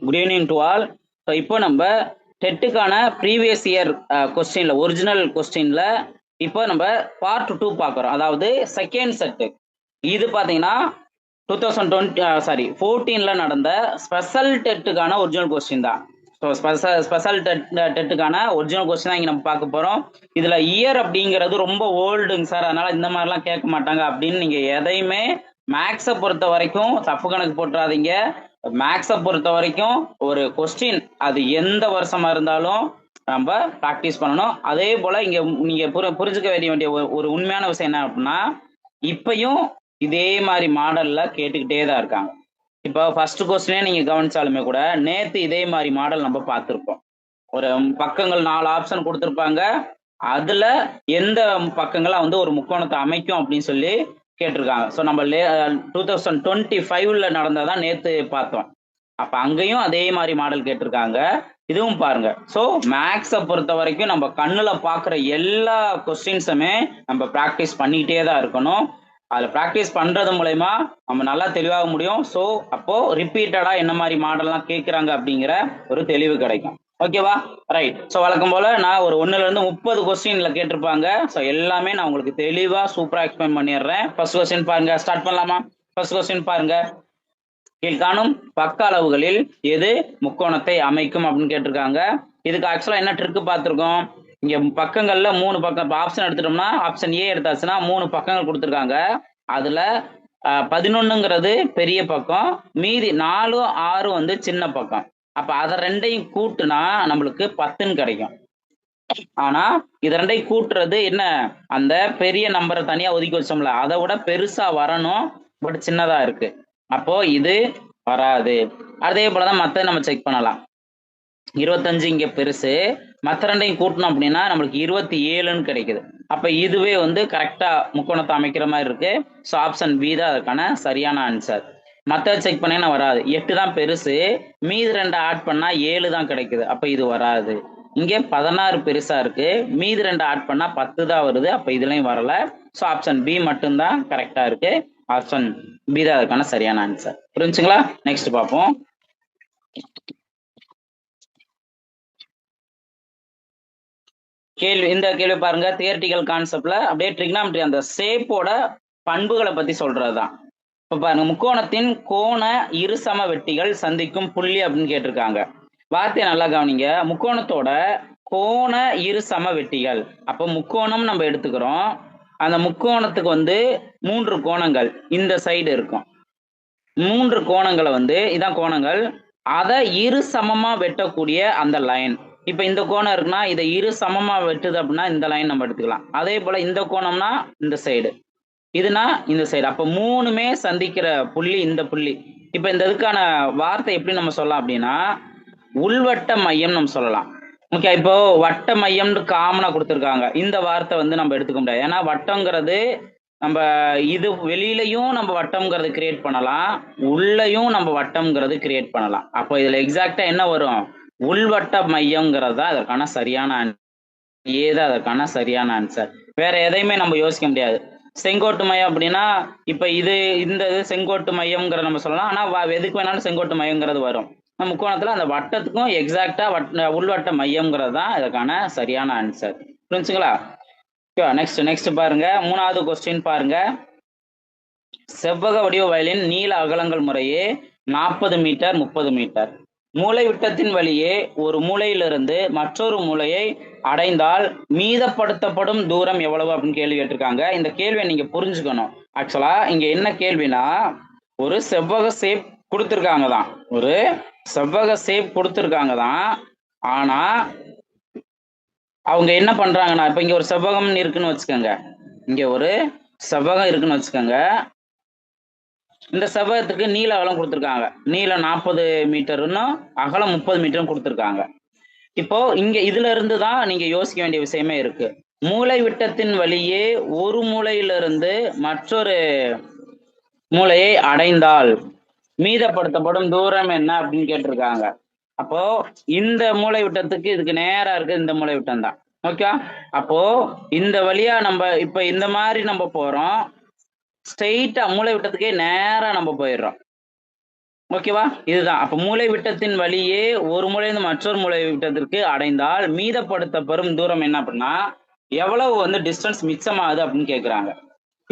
Good evening to all. So இப்போ நம்ம டெட்டுக்கான previous year கொஸ்டின்ல ஒரிஜினல் கொஸ்டின்ல இப்போ நம்ம பார்ட் 2 பார்க்குறோம். அதாவது செகண்ட் செட்டு. இது பார்த்தீங்கன்னா 2014ல நடந்த ஸ்பெஷல் டெட்டுக்கான ஒரிஜினல் கொஸ்டின் தான். ஸோ ஸ்பெஷல் டெட்டுக்கான ஒரிஜினல் கொஸ்டின் தான் இங்கே நம்ம பார்க்க போகிறோம். இதில் இயர் அப்படிங்கிறது ரொம்ப ஓல்டுங்க சார், அதனால இந்த மாதிரிலாம் கேட்க மாட்டாங்க அப்படின்னு நீங்கள் எதையுமே மேக்ஸை பொறுத்த வரைக்கும் தப்பு கணக்கு போட்டுறாதீங்க. மேக்ஸை பொறுத்த வரைக்கும் ஒரு கொஸ்டின் அது எந்த வருஷமா இருந்தாலும் நம்ம ப்ராக்டிஸ் பண்ணணும். அதே போல இங்க நீங்க புரிஞ்சுக்க வேண்டிய ஒரு உண்மையான விஷயம் என்ன அப்படின்னா, இப்பயும் இதே மாதிரி மாடல்ல கேட்டுக்கிட்டே தான் இருக்காங்க. இப்போ ஃபர்ஸ்ட் கொஸ்டினே நீங்க கவனிச்சாலுமே கூட நேத்து இதே மாதிரி மாடல் நம்ம பார்த்துருப்போம். ஒரு பக்கங்கள் 4 ஆப்ஷன் கொடுத்துருப்பாங்க. அதுல எந்த பக்கங்கள்லாம் வந்து ஒரு முக்கோணத்தை அமைக்கும் அப்படின்னு சொல்லி கேட்டிருக்காங்க. ஸோ நம்ம 2025ல நடந்ததான் நேத்து பார்த்தோம். அப்ப அங்கேயும் அதே மாதிரி மாடல் கேட்டிருக்காங்க. இதுவும் பாருங்க. ஸோ மேக்ஸை பொறுத்த வரைக்கும் நம்ம கண்ணுல பாக்குற எல்லா கொஸ்டின்ஸுமே நம்ம ப்ராக்டிஸ் பண்ணிக்கிட்டே தான் இருக்கணும். அதில் ப்ராக்டிஸ் பண்றது மூலயமா நம்ம நல்லா தெளிவாக முடியும். ஸோ அப்போ ரிப்பீட்டடா என்ன மாதிரி மாடல்லாம் கேட்குறாங்க அப்படிங்கிற ஒரு தெளிவு கிடைக்கும். ஓகேவா? ரைட். ஸோ வழக்கம் போல நான் ஒரு 1ல இருந்து 30 கொஸ்டின்ல கேட்டிருப்பாங்க. ஸோ எல்லாமே நான் உங்களுக்கு தெளிவா சூப்பரா எக்ஸ்பிளைன் பண்ணிடுறேன். ஃபர்ஸ்ட் கொஸ்டின் பாருங்க, ஸ்டார்ட் பண்ணலாமா? ஃபர்ஸ்ட் கொஸ்டின் பாருங்க. கீழ்காணும் பக்க அளவுகளில் எது முக்கோணத்தை அமைக்கும் அப்படின்னு கேட்டிருக்காங்க. இதுக்கு ஆக்சுவலா என்ன ட்ரிக்கு பார்த்துருக்கோம். இங்க பக்கங்கள்ல 3 பக்கம் ஆப்ஷன் எடுத்துட்டோம்னா, ஆப்ஷன் ஏ எடுத்தாச்சுன்னா 3 பக்கங்கள் கொடுத்துருக்காங்க. அதுல 11ங்கிறது பெரிய பக்கம், மீதி 4, 6 வந்து சின்ன பக்கம். அப்ப அதை ரெண்டையும் கூட்டுனா நம்மளுக்கு 10ன்னு கிடைக்கும். ஆனா இது ரெண்டையும் கூட்டுறது என்ன, அந்த பெரிய நம்பரை தனியா ஒதுக்கி வச்சோம்ல, அதை விட பெருசா வரணும், பட் சின்னதா இருக்கு. அப்போ இது வராது. அதே போலதான் மத்த நம்ம செக் பண்ணலாம். 25 இங்க பெருசு, மற்ற ரெண்டையும் கூட்டணும் அப்படின்னா நம்மளுக்கு 27ன்னு கிடைக்குது. அப்ப இதுவே வந்து கரெக்டா முக்கோணத்தை அமைக்கிற மாதிரி இருக்கு. ஸோ ஆப்ஷன் பி தான் அதுக்கான சரியான ஆன்சர். மற்ற செக் பண்ணீங்கன்னா வராது. 8 தான் பெருசு, மீதி 2 ஆட் பண்ணா 7 தான் கிடைக்குது. அப்ப இது வராது. இங்க 16 பெருசா இருக்கு, மீதி 2 ஆட் பண்ணா 10 தான் வருது. அப்ப இதுலயும் வரல. ஸோ ஆப்ஷன் பி மட்டும்தான் கரெக்டா இருக்கு. ஆப்ஷன் பி தான் அதுக்கான சரியான ஆன்சர். புரிஞ்சுங்களா? நெக்ஸ்ட் பார்ப்போம். கேள்வி, இந்த கேள்வி பாருங்க. தியரிட்டிக்கல் கான்செப்ட்ல அப்படியே ட்ரிக்னாமெட்ரி அந்த ஷேப்போட பண்புகளை பத்தி சொல்றதுதான். இப்ப பாருங்க, முக்கோணத்தின் கோண இருசம வெட்டிகள் சந்திக்கும் புள்ளி அப்படின்னு கேட்டிருக்காங்க. வார்த்தையை நல்லா கவனிங்க. முக்கோணத்தோட கோண இருசம வெட்டிகள். அப்போ முக்கோணம் நம்ம எடுத்துக்கிறோம். அந்த முக்கோணத்துக்கு வந்து 3 கோணங்கள் இந்த சைடு இருக்கும். 3 கோணங்களை வந்து இதான் கோணங்கள். அதை இரு சமமா வெட்டக்கூடிய அந்த லைன். இப்ப இந்த கோணம் இருக்குன்னா இதை இரு சமமா வெட்டுது அப்படின்னா இந்த லைன் நம்ம எடுத்துக்கலாம். அதே போல இந்த கோணம்னா இந்த சைடு, இதுனா இந்த சைடு. அப்ப 3மே சந்திக்கிற புள்ளி இந்த புள்ளி. இப்ப இந்த இதுக்கான வார்த்தை எப்படி நம்ம சொல்லலாம் அப்படின்னா, உள்வட்ட மையம் நம்ம சொல்லலாம். ஓகே, இப்போ வட்ட மையம்னு காமனா கொடுத்துருக்காங்க. இந்த வார்த்தை வந்து நம்ம எடுத்துக்க முடியாது. ஏன்னா வட்டங்கிறது நம்ம இது வெளியிலையும் நம்ம வட்டம்ங்கிறது கிரியேட் பண்ணலாம், உள்ளயும் நம்ம வட்டம்ங்கிறது கிரியேட் பண்ணலாம். அப்போ இதுல எக்ஸாக்டா என்ன வரும், உள்வட்ட மையம்ங்கிறது தான் அதற்கான சரியான ஏதான் அதற்கான சரியான ஆன்சர். வேற எதையுமே நம்ம யோசிக்க முடியாது. செங்கோட்டு மையம் அப்படின்னா இப்ப இது இந்த செங்கோட்டு மையம்ங்கிற நம்ம சொல்லலாம். ஆனா எதுக்கு வேணாலும் செங்கோட்டு மையம்ங்கிறது வரும். முக்கோணத்துல அந்த வட்டத்துக்கும் எக்ஸாக்டா உள்வட்ட மையம்ங்கிறது தான் இதற்கான சரியான ஆன்சர். புரிஞ்சுங்களா? நெக்ஸ்ட் பாருங்க. 3வது கொஸ்டின் பாருங்க. செவ்வக வடிவ வயலின் நீள அகலங்கள் முறையே 40 மீட்டர், 30 மீட்டர். மூளை விட்டத்தின் வழியே ஒரு மூலையிலிருந்து மற்றொரு மூலையை அடைந்தால் மீதப்படுத்தப்படும் தூரம் எவ்வளவு அப்படின்னு கேள்வி கேட்டிருக்காங்க. இந்த கேள்வியை நீங்க புரிஞ்சுக்கணும். ஆக்சுவலா இங்க என்ன கேள்வினா, ஒரு செவ்வக ஷேப் கொடுத்துருக்காங்க தான், ஒரு செவ்வக ஷேப் கொடுத்துருக்காங்க தான். ஆனா அவங்க என்ன பண்றாங்கன்னா, இப்ப இங்க ஒரு செவ்வகம் இருக்குன்னு வச்சுக்கோங்க, இங்க ஒரு செவ்வகம் இருக்குன்னு வச்சுக்கோங்க. இந்த செவ்வகத்துக்கு நீள அகலம் கொடுத்துருக்காங்க. நீளம் 40 மீட்டர்னு அகலம் 30 மீட்டரும் கொடுத்துருக்காங்க. இப்போ இங்க இதுல இருந்து தான் நீங்க யோசிக்க வேண்டிய விஷயமே இருக்கு. மூளை விட்டத்தின் வழியே ஒரு மூலையிலிருந்து மற்றொரு மூலையை அடைந்தால் மீதப்படுத்தப்படும் தூரம் என்ன அப்படின்னு கேட்டிருக்காங்க. அப்போ இந்த மூளை விட்டத்துக்கு இதுக்கு நேரா இருக்கு இந்த மூளை விட்டம் தான். ஓகே, அப்போ இந்த வழியா நம்ம இப்ப இந்த மாதிரி நம்ம போறோம், ஸ்ட்ரெயிட்டா மூளை விட்டத்துக்கே நேரா நம்ம போயிடுறோம். ஓகேவா? இதுதான். அப்ப மூலை விட்டத்தின் வழியே ஒரு மூலையிலிருந்து மற்றொரு மூலை விட்டத்திற்கு அடைந்தால் மீதப்படுத்தப்படும் தூரம் என்ன அப்படின்னா எவ்வளவு வந்து டிஸ்டன்ஸ் மிச்சமாகுது அப்படின்னு கேட்குறாங்க.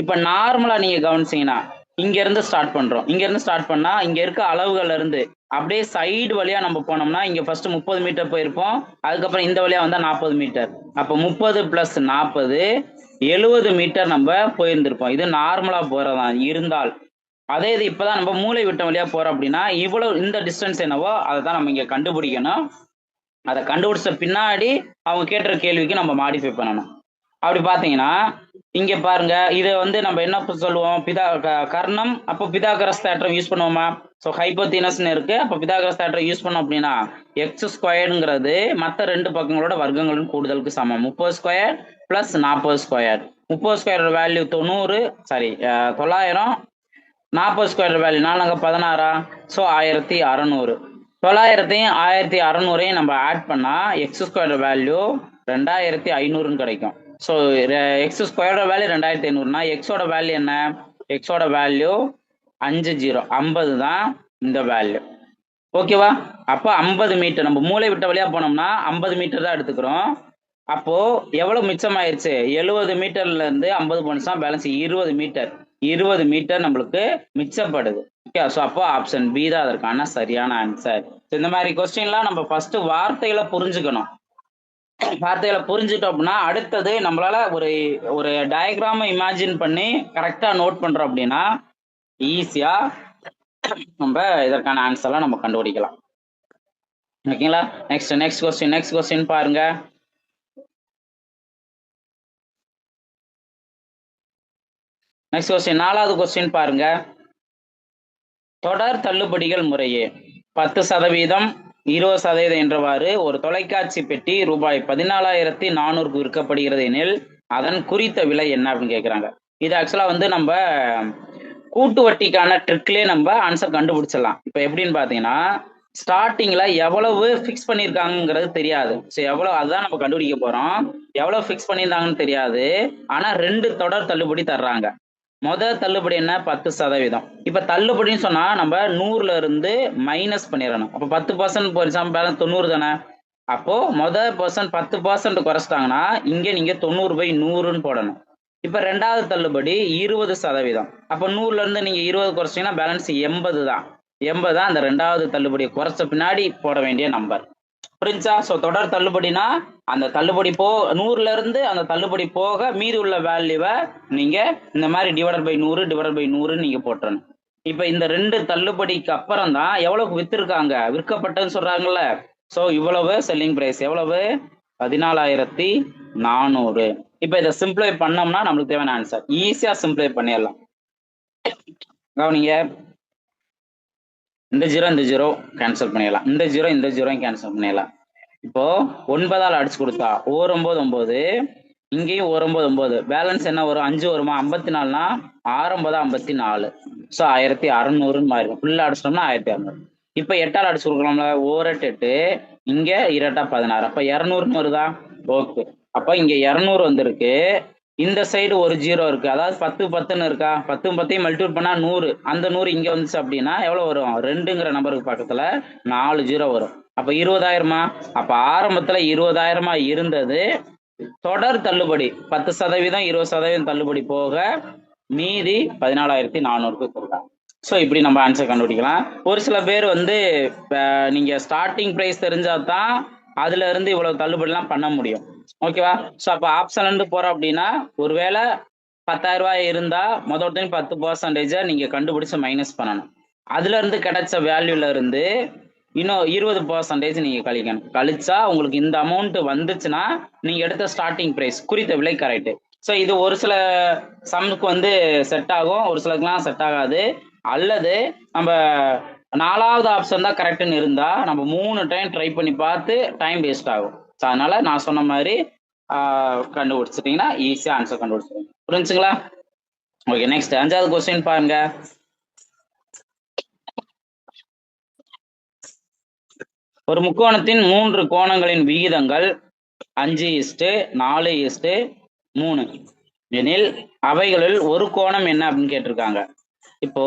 இப்ப நார்மலா நீங்க கவனிச்சீங்கன்னா இங்க இருந்து ஸ்டார்ட் பண்றோம். இங்க இருந்து ஸ்டார்ட் பண்ணா இங்க இருக்க அளவுகள்ல இருந்து அப்படியே சைடு வழியா நம்ம போனோம்னா இங்க ஃபர்ஸ்ட் 30 மீட்டர் போயிருப்போம். அதுக்கப்புறம் இந்த வழியா வந்தா 40 மீட்டர். அப்ப 30 பிளஸ் 40 70 மீட்டர் நம்ம போயிருந்திருப்போம். இது நார்மலா போறதா இருந்தால். அதே இது இப்பதான் நம்ம மூளை விட்டம் வழியா போறோம் அப்படின்னா இவ்வளவு இந்த டிஸ்டன்ஸ் என்னவோ அதை தான் நம்ம இங்க கண்டுபிடிக்கணும். அதை கண்டுபிடிச்ச பின்னாடி அவங்க கேட்டுற கேள்விக்கு நம்ம மாடிஃபை பண்ணணும். அப்படி பாத்தீங்கன்னா இங்க பாருங்க இதை வந்து நம்ம என்ன சொல்லுவோம் கர்ணம். அப்போ பிதாகரஸ் தேற்றம் யூஸ் பண்ணுவோமா? ஸோ ஹைப்போதீனஸ்னு இருக்கு. அப்போ பிதாகரஸ் தேற்றம் யூஸ் பண்ணோம் அப்படின்னா எக்ஸ் ஸ்கொயர்ங்கிறது மற்ற ரெண்டு பக்கங்களோட வர்க்கங்களின் கூடுதலுக்கு சமம். 30 square plus 40 square. 30 square value 90, sorry 900. 40 square value 4 16, so 1600. 900ஐயும் 1600ஐயும் நம்ம ஆட் பண்ணா எக்ஸ் ஸ்கொயர் வேல்யூ 2500 கிடைக்கும். ஸோ எக்ஸ் ஸ்கொயரோட வேல்யூ 2500னா எக்ஸோட வேல்யூ என்ன? எக்ஸோட வேல்யூ 50 தான் இந்த வேல்யூ. ஓகேவா? அப்போ 50 மீட்டர் நம்ம மூளை விட்ட வழியா போனோம்னா 50 மீட்டர் தான் எடுத்துக்கிறோம். அப்போ எவ்வளவு மிச்சமாயிருச்சு? 70 மீட்டர்ல இருந்து 50 போனுச்சா பேலன்ஸ் 20 மீட்டர். 20 மீட்டர் நம்மளுக்கு மிச்சப்படுது. ஓகே, ஸோ அப்போ ஆப்ஷன் பி தான் அதற்கான சரியான ஆன்சர். இந்த மாதிரி கொஸ்டின்லாம் நம்ம ஃபர்ஸ்ட் வார்த்தைகளை புரிஞ்சுக்கணும். வார்த்தைகளை புரிஞ்சுட்டோம் அப்படின்னா அடுத்தது நம்மளால ஒரு ஒரு டயக்ராம இமேஜின் பண்ணி கரெக்டா நோட் பண்றோம் அப்படின்னா ஈஸியா நம்ம இதற்கான ஆன்சர்லாம் நம்ம கண்டுபிடிக்கலாம். ஓகேங்களா? நெக்ஸ்ட் கொஸ்டின் பாருங்க. நெக்ஸ்ட் கொஸ்டின் 4வது கொஸ்டின் பாருங்க. தொடர் தள்ளுபடிகள் முறையே 10%, 20% என்றவாறு ஒரு தொலைக்காட்சி பெட்டி ரூபாய் 14,400 விற்கப்படுகிறது எனில் அதன் குறித்த விலை என்ன அப்படின்னு கேட்குறாங்க. இது ஆக்சுவலா வந்து நம்ம கூட்டு வட்டிக்கான ட்ரிக்லேயே நம்ம ஆன்சர் கண்டுபிடிச்சிடலாம். இப்போ எப்படின்னு பார்த்தீங்கன்னா ஸ்டார்டிங்ல எவ்வளவு ஃபிக்ஸ் பண்ணியிருக்காங்கிறது தெரியாது. ஸோ எவ்வளவு அதுதான் நம்ம கண்டுபிடிக்க போறோம். எவ்வளவு ஃபிக்ஸ் பண்ணியிருந்தாங்கன்னு தெரியாது. ஆனா 2 தொடர் தள்ளுபடி தர்றாங்க. முதல் தள்ளுபடி என்ன? 10%. இப்ப தள்ளுபடின்னு சொன்னா நம்ம 100ல இருந்து மைனஸ் பண்ணிடணும். அப்ப 10% போயிருச்சா பேலன்ஸ் 90 தானே. அப்போ முதல் பர்சன்ட் 10% குறைச்சிட்டாங்கன்னா இங்க நீங்க 90/100ன்னு போடணும். இப்ப ரெண்டாவது தள்ளுபடி 20%. அப்ப 100ல இருந்து நீங்க 20 குறைச்சிங்கன்னா பேலன்ஸ் 80 தான். 80 தான் அந்த ரெண்டாவது தள்ளுபடியை குறைச்ச பின்னாடி போட வேண்டிய நம்பர். புரிஞ்சா? ஸோ தொடர் தள்ளுபடினா அந்த தள்ளுபடி 100ல இருந்து அந்த தள்ளுபடி போக மீதி உள்ள வேல்யூவை நீங்க இந்த மாதிரி /100 நீங்க போட்டுறணும். இப்ப இந்த 2 தள்ளுபடிக்கு அப்புறம் தான் எவ்வளவு வித்திருக்காங்க, விற்கப்பட்டதுன்னு சொல்றாங்கல்ல. ஸோ இவ்வளவு செல்லிங் பிரைஸ் எவ்வளவு? 14,400. இப்ப இதை சிம்பிளை பண்ணோம்னா நம்மளுக்கு தேவையான ஆன்சர் ஈஸியா சிம்பிளை பண்ணிடலாம். கவனிங்க, இந்த 0 கேன்சல் பண்ணிடலாம். இந்த 0 கேன்சல் பண்ணிடலாம். இப்போ 9ஆல் அடிச்சு கொடுத்தா 9 9, இங்கேயும் 9 9, பேலன்ஸ் என்ன வரும்? 5 வருமா? 54னா 6 54, ஸோ 1600 மாறிடும். ஃபுல்லா அடிச்சிட்டோம்னா 1600. இப்போ 8ஆல் அடிச்சு கொடுக்கலாம்ல. 1 8, இங்க 2 16, அப்ப 200ன்னு வருதா? ஓகே, அப்ப இங்க 200 வந்திருக்கு. இந்த சைடு ஒரு 0 இருக்கு, அதாவது 10 10ன்னு இருக்கா? 10 10 மல்டிபிள் பண்ணா 100. அந்த 100 இங்க வந்துச்சு அப்படின்னா எவ்வளவு வரும்? 2ங்கிற நம்பருக்கு பக்கத்துல 4 0 வரும். அப்ப 20,000மா? அப்ப ஆரம்பத்துல 20,000 இருந்தது. தொடர் தள்ளுபடி 10%, 20% தள்ளுபடி போக மீதி 14,400 கொடுத்தாங்க. ஸோ இப்படி நம்ம ஆன்சர் கண்டுபிடிக்கலாம். ஒரு சில பேர் வந்து நீங்க ஸ்டார்டிங் பிரைஸ் தெரிஞ்சாதான் அதுல இருந்து இவ்வளவு தள்ளுபடிலாம் பண்ண முடியும். ஓகேவா? ஸோ அப்போ ஆப்ஷன்ல இருந்து போறோம் அப்படின்னா ஒருவேளை 10,000 ரூபாய் இருந்தா முதல் 10% நீங்க கண்டுபிடிச்சு மைனஸ் பண்ணணும். அதுல இருந்து கிடைச்ச வேல்யூல இருந்து இன்னும் 20% நீங்க கழிக்கணும். கழிச்சா உங்களுக்கு இந்த அமௌண்ட் வந்துச்சுன்னா நீங்க எடுத்த ஸ்டார்டிங் பிரைஸ் குறித்த விலை கரெக்ட். ஸோ இது ஒரு சில சம்முக்கு வந்து செட் ஆகும், ஒரு சிலருக்குலாம் செட் ஆகாது. அல்லது நம்ம 4வது ஆப்ஷன் தான் கரெக்டுன்னு இருந்தா நம்ம 3 டைம் ட்ரை பண்ணி பார்த்து டைம் வேஸ்ட் ஆகும். ஸோ அதனால நான் சொன்ன மாதிரி கண்டுபிடிச்சிட்டீங்கன்னா ஈஸியா ஆன்சர் கண்டுபிடிச்சிருங்க. புரிஞ்சுங்களா? ஓகே, நெக்ஸ்ட் 5வது கொஸ்டின் பாருங்க. ஒரு முக்கோணத்தின் 3 கோணங்களின் விகிதங்கள் 5:4:3 எனில் அவைகளில் ஒரு கோணம் என்ன அப்படின்னு கேட்டிருக்காங்க. இப்போ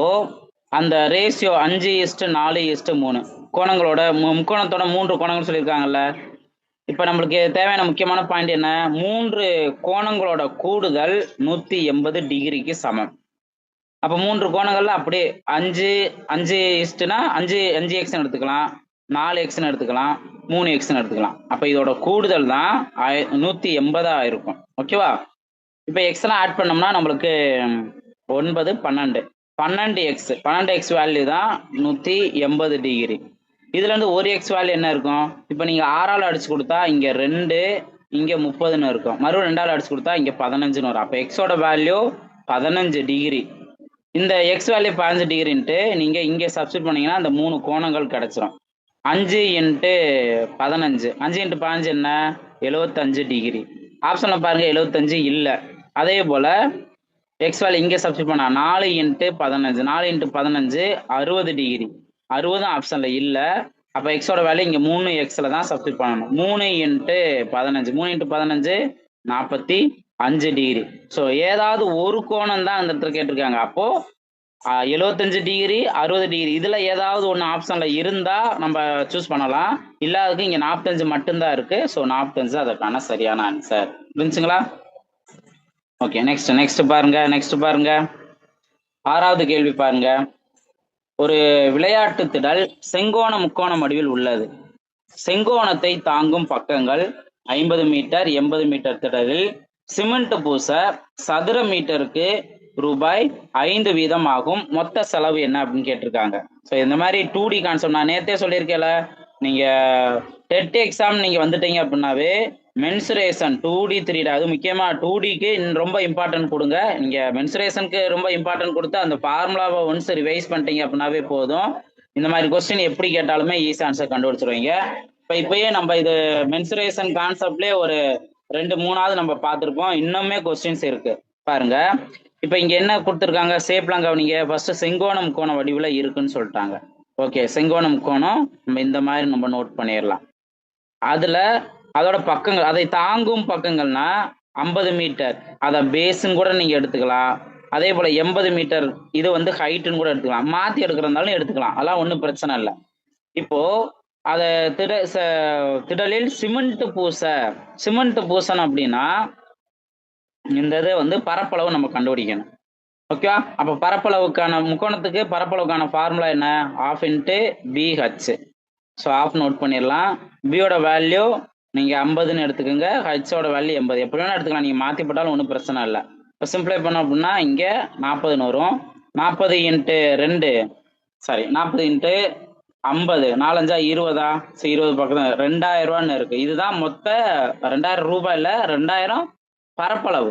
அந்த ரேஷியோ 5:4:3 கோணங்களோட முக்கோணத்தோட 3 கோணங்கள் சொல்லியிருக்காங்கல்ல. இப்போ நம்மளுக்கு தேவையான முக்கியமான பாயிண்ட் என்ன? 3 கோணங்களோட கூடுதல் 180 டிகிரிக்கு சமம். அப்போ 3 கோணங்கள்ல அப்படியே 5:5 5x எடுத்துக்கலாம், 4x எடுத்துக்கலாம், 3x எடுத்துக்கலாம். அப்போ இதோட கூடுதல் தான் 180 இருக்கும். ஓகேவா? இப்போ எக்ஸ் எல்லாம் ஆட் பண்ணோம்னா நம்மளுக்கு 9 12 12x வேல்யூ தான் 180 டிகிரி. இதுல இருந்து ஒரு எக்ஸ் வேல்யூ என்ன இருக்கும்? இப்போ நீங்க 6ஆல் அடிச்சு கொடுத்தா இங்க 2, இங்க 30ன்னு இருக்கும். மறுபடியும் 2ஆல் அடிச்சு கொடுத்தா இங்க 15ன்னு வரும். அப்போ எக்ஸோட வேல்யூ 15 டிகிரி. இந்த எக்ஸ் வேல்யூ 15 டிகிரின்ட்டு நீங்க இங்க சப்ஸ்டிட் பண்ணீங்கன்னா அந்த 3 கோணங்கள் கிடைச்சிரும். 5 × 15 5 × 15 என்ன? 75 டிகிரி. ஆப்ஷன்ல பாருங்க 75 இல்லை. அதே போல எக்ஸ் வேல்யூ இங்கே சப்ஸ்டிட் பண்ணா 4 × 15 4 × 15 60 டிகிரி. 60 ஆப்ஷன்ல இல்லை. அப்போ எக்ஸோட வேல்யூ இங்கே 3xல தான் சப்ஸ்டிட் பண்ணணும். 3 × 15 3 × 15 45 டிகிரி. ஸோ ஏதாவது ஒரு கோணம் தான் அந்த இடத்துல கேட்டிருக்காங்க. அப்போ 75 டிகிரி 60 டிகிரி இதுல ஏதாவது ஒன்று ஆப்ஷன்ல இருந்தா நம்ம சூஸ் பண்ணலாம். இல்லாததுக்கு இங்க 45 மட்டும்தான் இருக்கு. ஸோ 45 அதற்கான சரியான ஆன்சர். புரிஞ்சுங்களா? ஓகே, நெக்ஸ்ட் பாருங்க. 6வது கேள்வி பாருங்க. ஒரு விளையாட்டு திடல் செங்கோண முக்கோண வடிவில் உள்ளது. செங்கோணத்தை தாங்கும் பக்கங்கள் 50 மீட்டர் 80 மீட்டர் திடலில் சிமெண்ட் பூச சதுர மீட்டருக்கு ரூபாய் 5 வீதம் ஆகும். மொத்த செலவு என்ன அப்படின்னு கேட்டிருக்காங்க. ஸோ இந்த மாதிரி 2D கான்செப்ட் நான் நேற்றே சொல்லியிருக்கேன்ல, நீங்க டெட் எக்ஸாம் நீங்க வந்துட்டீங்க அப்படின்னாவே மென்சுரேஷன் 2D 3D அது முக்கியமாக 2Dக்கு ரொம்ப இம்பார்ட்டன்ட் கொடுங்க. நீங்கள் மென்சுரேஷனுக்கு ரொம்ப இம்பார்ட்டன்ட் கொடுத்து அந்த ஃபார்முலாவை ஒன்ஸ் ரிவைஸ் பண்ணிட்டீங்க அப்படின்னாவே போதும். இந்த மாதிரி கொஸ்டின் எப்படி கேட்டாலுமே ஈஸி ஆன்சர் கண்டுபிடிச்சிருவீங்க. இப்போயே நம்ம இது மென்சுரேஷன் கான்செப்ட்லேயே ஒரு 2-3ஆவது நம்ம பார்த்துருப்போம். இன்னுமே கொஸ்டின்ஸ் இருக்கு பாருங்க. இப்போ இங்கே என்ன கொடுத்துருக்காங்க? ஷேப்லாம் கவனிங்க. ஃபர்ஸ்ட் செங்கோண முக்கோண வடிவில் இருக்குன்னு சொல்லிட்டாங்க. ஓகே, செங்கோண முக்கோணம் நம்ம இந்த மாதிரி நம்ம நோட் பண்ணிடலாம். அதில் அதோட பக்கங்கள், அதை தாங்கும் பக்கங்கள்னா 50 மீட்டர், அதை பேஸுன்னு கூட நீங்கள் எடுத்துக்கலாம். அதே போல் 80 மீட்டர் இது வந்து ஹைட்டுன்னு கூட எடுத்துக்கலாம். மாற்றி எடுக்கிறதாலும் எடுத்துக்கலாம், அதெல்லாம் ஒன்றும் பிரச்சனை இல்லை. இப்போ அதை திடலில் சிமெண்ட் பூசணும் அப்படின்னா இந்த இதை வந்து பரப்பளவு நம்ம கண்டுபிடிக்கணும். ஓகேவா? அப்போ பரப்பளவுக்கான முக்கோணத்துக்கு பரப்பளவுக்கான ஃபார்முலா என்ன? 1/2 × BH. ஸோ ஆஃப் நோட் பண்ணிடலாம். பியோட வேல்யூ நீங்கள் 50ன்னு எடுத்துக்கோங்க, ஹெச்சோட வேல்யூ 80. எப்படி வேணால் எடுத்துக்கலாம், நீங்கள் மாற்றி போட்டாலும் ஒன்றும் பிரச்சனை இல்லை. இப்போ சிம்பிளை பண்ணோம் அப்படின்னா இங்கே 40ன்னு வரும். 40 × 2 40 × 50 4×5 20. ஸோ 20 பக்கம் 2000 ரூபான்னு இருக்குது. இதுதான் மொத்த 2000 ரூபாயில் 2000 பரப்பளவு.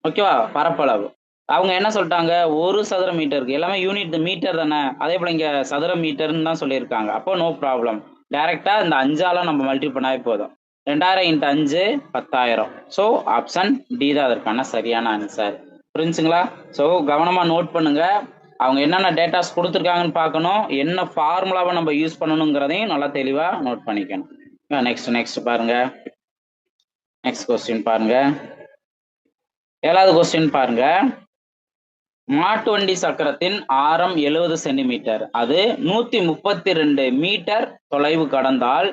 ஓகேவா? பரப்பளவு அவங்க என்ன சொல்லிட்டாங்க? 1 சதுர மீட்டருக்கு, எல்லாமே யூனிட் மீட்டர் தானே, அதே போல் இங்கே சதுர மீட்டர்னு தான் சொல்லியிருக்காங்க. அப்போ நோ ப்ராப்ளம், டைரெக்டாக இந்த 5ஆல் நம்ம மல்டி பண்ணாவே போதும். 2000 × 5 10,000. ஸோ ஆப்ஷன் டி தான் அதற்கான சரியான ஆன்சர். புரிஞ்சுங்களா? ஸோ கவனமாக நோட் பண்ணுங்க. அவங்க என்னென்ன டேட்டாஸ் கொடுத்துருக்காங்கன்னு பார்க்கணும், என்ன ஃபார்முலாவை நம்ம யூஸ் பண்ணணுங்கிறதையும் நல்லா தெளிவாக நோட் பண்ணிக்கணும். நெக்ஸ்ட் பாருங்க. நெக்ஸ்ட் கொஸ்டின் பாருங்க. 7வது கொஸ்டின் பாருங்க. மாட்டு வண்டி சக்கரத்தின் ஆரம் 70 சென்டிமீட்டர், அது 132 மீட்டர் தொலைவு கடந்தால்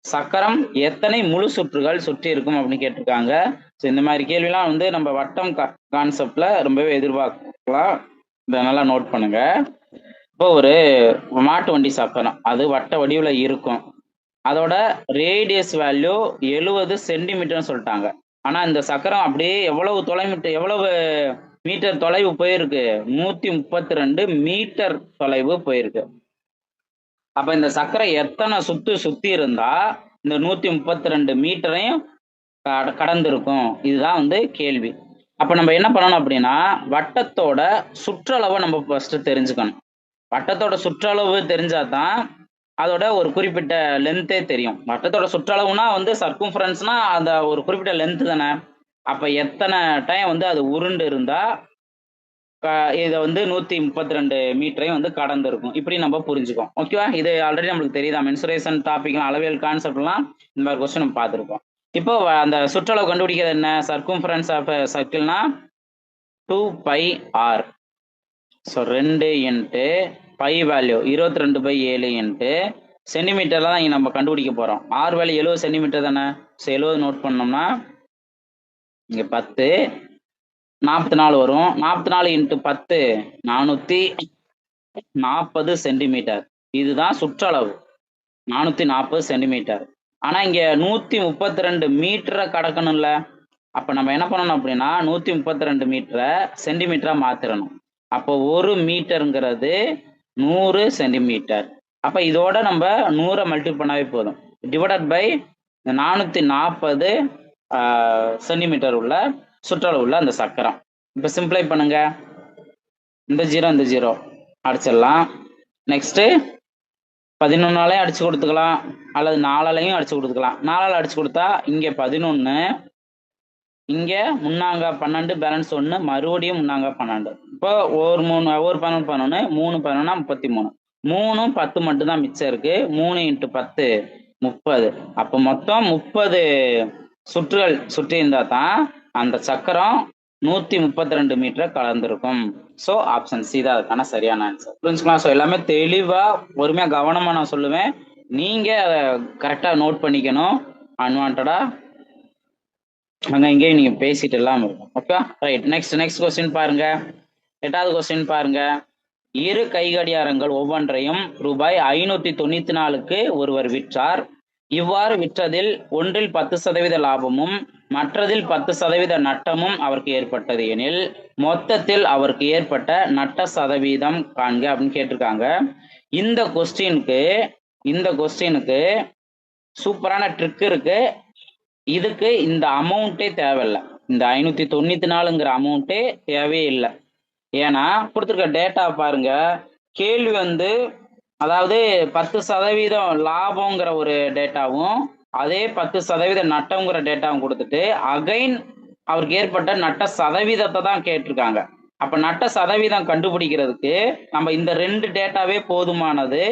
சக்கரம் எத்தனை முழு சுற்றுகள் சுற்றி இருக்கும் அப்படின்னு கேட்டிருக்காங்க. ஸோ இந்த மாதிரி கேள்விலாம் வந்து நம்ம வட்டம் கான்செப்ட்ல ரொம்பவே எதிர்பார்க்கலாம். இதை நல்லா நோட் பண்ணுங்க. இப்போ ஒரு மாட்டு வண்டி சக்கரம் அது வட்ட வடிவில் இருக்கும். அதோட ரேடியஸ் வேல்யூ 70 சென்டிமீட்டர்னு சொல்லிட்டாங்க. ஆனால் இந்த சக்கரம் அப்படியே எவ்வளவு மீட்டர் தொலைவு போயிருக்கு? 132 மீட்டர் தொலைவு போயிருக்கு. அப்ப இந்த சக்கரம் எத்தனை சுத்தி இருந்தா இந்த 132 மீட்டரையும் கடந்திருக்கும்? இதுதான் வந்து கேள்வி. அப்ப நம்ம என்ன பண்ணணும் அப்படின்னா, வட்டத்தோட சுற்றளவை நம்ம ஃபர்ஸ்ட் தெரிஞ்சுக்கணும். வட்டத்தோட சுற்றளவு தெரிஞ்சாதான் அதோட ஒரு குறிப்பிட்ட லென்த்தே தெரியும். வட்டத்தோட சுற்றளவுனா வந்து சர்க்கம்ஃபரன்ஸ்னா அந்த ஒரு குறிப்பிட்ட லென்த் தானே. அப்ப எத்தனை டைம் வந்து அது உருண்டு இருந்தா இதை வந்து 132 மீட்டரையும் வந்து கடந்திருக்கும். இப்படி நம்ம புரிஞ்சுக்கோம். ஓகேவா? இது ஆல்ரெடி நம்மளுக்கு தெரியுதா? மென்சுரேஷன் டாபிக்லாம், அளவியல் கான்செப்ட்லாம் இந்த மாதிரி கொஸ்டின் நம்ம பார்த்துருக்கோம். இப்போ அந்த சுற்றளவு கண்டுபிடிக்கிறது என்ன? சர்க்கம்ஃபரன்ஸ் ஆஃப் சர்க்கிள்னா 2πr. So 2 × pi value 22/7 into சென்டிமீட்டர்ல தான் இங்கே நம்ம கண்டுபிடிக்க போகிறோம். ஆர் வேல்யூ 70 சென்டிமீட்டர் தானே. ஸோ 70 நோட் பண்ணோம்னா இங்கே 10 44 வரும். 44 இன்ட்டு 10 440 சென்டிமீட்டர். இதுதான் சுற்றளவு 440 சென்டிமீட்டர். ஆனா இங்க 132 மீட்டரை கடக்கணும்ல. அப்ப நம்ம என்ன பண்ணணும் அப்படின்னா 132 மீட்டரை சென்டிமீட்டரா மாத்திரணும். அப்போ 1 மீட்டருங்கிறது 100 சென்டிமீட்டர். அப்ப இதோட நம்ம 100 மல்டிபிள் பண்ணாவே போதும். டிவைடட் பை 440 சென்டிமீட்டர் உள்ள சுற்றளவு உள்ள அந்த சக்கரம். இப்ப சிம்பிளை பண்ணுங்க. இந்த 0 அடிச்சிடலாம். நெக்ஸ்ட் 11ஆலையும் அடிச்சு கொடுத்துக்கலாம், அல்லது 4ஆலையும் அடிச்சு கொடுத்துக்கலாம். 4ஆல் அடிச்சு கொடுத்தா இங்க 11, இங்க முன்னாங்க 12, பேலன்ஸ் 1, மறுபடியும் முன்னாங்க 12. இப்போ ஒரு 11 11 3 11 33. 3 10 மட்டும் தான் மிச்சம் இருக்கு. 3 × 10 30. அப்போ மொத்தம் 30 சுற்றுகள் சுற்றி இருந்தா தான் அந்த சக்கரம் 132 மீட்டர் கலந்துருக்கும். ஸோ ஆப்ஷன் சி தான் அதுக்கான சரியான ஆன்சர். புரிஞ்சுக்கலாம். ஸோ எல்லாமே தெளிவா பொறுமையா கவனமா நான் சொல்லுவேன். நீங்க அதை கரெக்டா நோட் பண்ணிக்கணும். அன்வான்டா அங்க இங்கேயும் நீங்க பேசிட்டு எல்லாம் இருக்கும். Okay right. நெக்ஸ்ட் கொஸ்டின் பாருங்க. 8வது கொஸ்டின் பாருங்க. இரு கைகடியாரங்கள் ஒவ்வொன்றையும் ரூபாய் 594க்கு ஒருவர் விற்றார். இவ்வாறு விற்றதில் ஒன்றில் 10% லாபமும் மற்றதில் 10% நட்டமும் அவருக்கு ஏற்பட்டது எனில் மொத்தத்தில் அவருக்கு ஏற்பட்ட நட்ட சதவீதம் காண்க அப்படின்னு கேட்டிருக்காங்க. இந்த கொஸ்டினுக்கு சூப்பரான ட்ரிக் இருக்கு. இதுக்கு இந்த அமௌண்ட்டே தேவையில்லை. இந்த 594ங்கிற அமௌண்ட்டே தேவையே இல்லை. ஏன்னா கொடுத்துருக்க டேட்டா பாருங்க. கேள்வி அதாவது 10% லாபங்கிற ஒரு டேட்டாவும் அதே 10% நட்டங்கிற டேட்டாவும் கொடுத்துட்டு அகைன் அவருக்கு ஏற்பட்ட நட்ட சதவீதத்தை தான் கேட்டிருக்காங்க. அப்ப நட்ட சதவீதம் கண்டுபிடிக்கிறதுக்கு நம்ம இந்த 2 டேட்டாவே போதுமானது.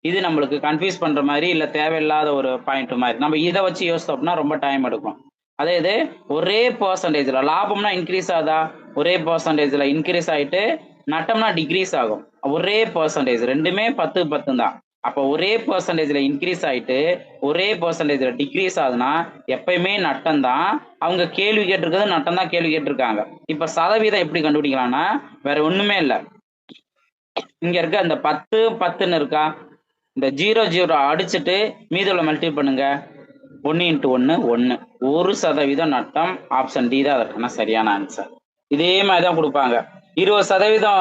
இது நம்மளுக்கு கன்ஃபியூஸ் பண்ற மாதிரி இல்ல தேவையில்லாத ஒரு பாயிண்ட் மாதிரி. நம்ம இதை வச்சு யோசித்தோம்னா ரொம்ப டைம் எடுக்கும். அதே இது ஒரே பர்சன்டேஜ்ல லாபம்னா இன்க்ரீஸ் ஆகுதா, ஒரே பர்சன்டேஜ்ல இன்க்ரீஸ் ஆயிட்டு நட்டம்னா டிக்ரீஸ் ஆகும். ஒரே பர்சன்டேஜ் ரெண்டுமே 10 10 தான். அப்போ ஒரே பர்சன்டேஜ்ல இன்க்ரீஸ் ஆயிட்டு ஒரே பர்சன்டேஜ்ல டிக்ரீஸ் ஆகுதுன்னா எப்பயுமே நட்டம் தான். அவங்க கேள்வி கேட்டிருக்கிறது நட்டம் தான் கேள்வி கேட்டிருக்காங்க. இப்ப சதவீதம் எப்படி கண்டுபிடிக்கலாம்னா வேற ஒண்ணுமே இல்லை. இங்க இருக்க அந்த 10 10ன்னு இருக்கா, இந்த 0 அடிச்சுட்டு மீதுள்ள மல்டிபிள் பண்ணுங்க. 1 × 1 1. 1% நட்டம். ஆப்ஷன் டி தான் அதற்கான சரியான ஆன்சர். இதே மாதிரிதான் கொடுப்பாங்க. 20%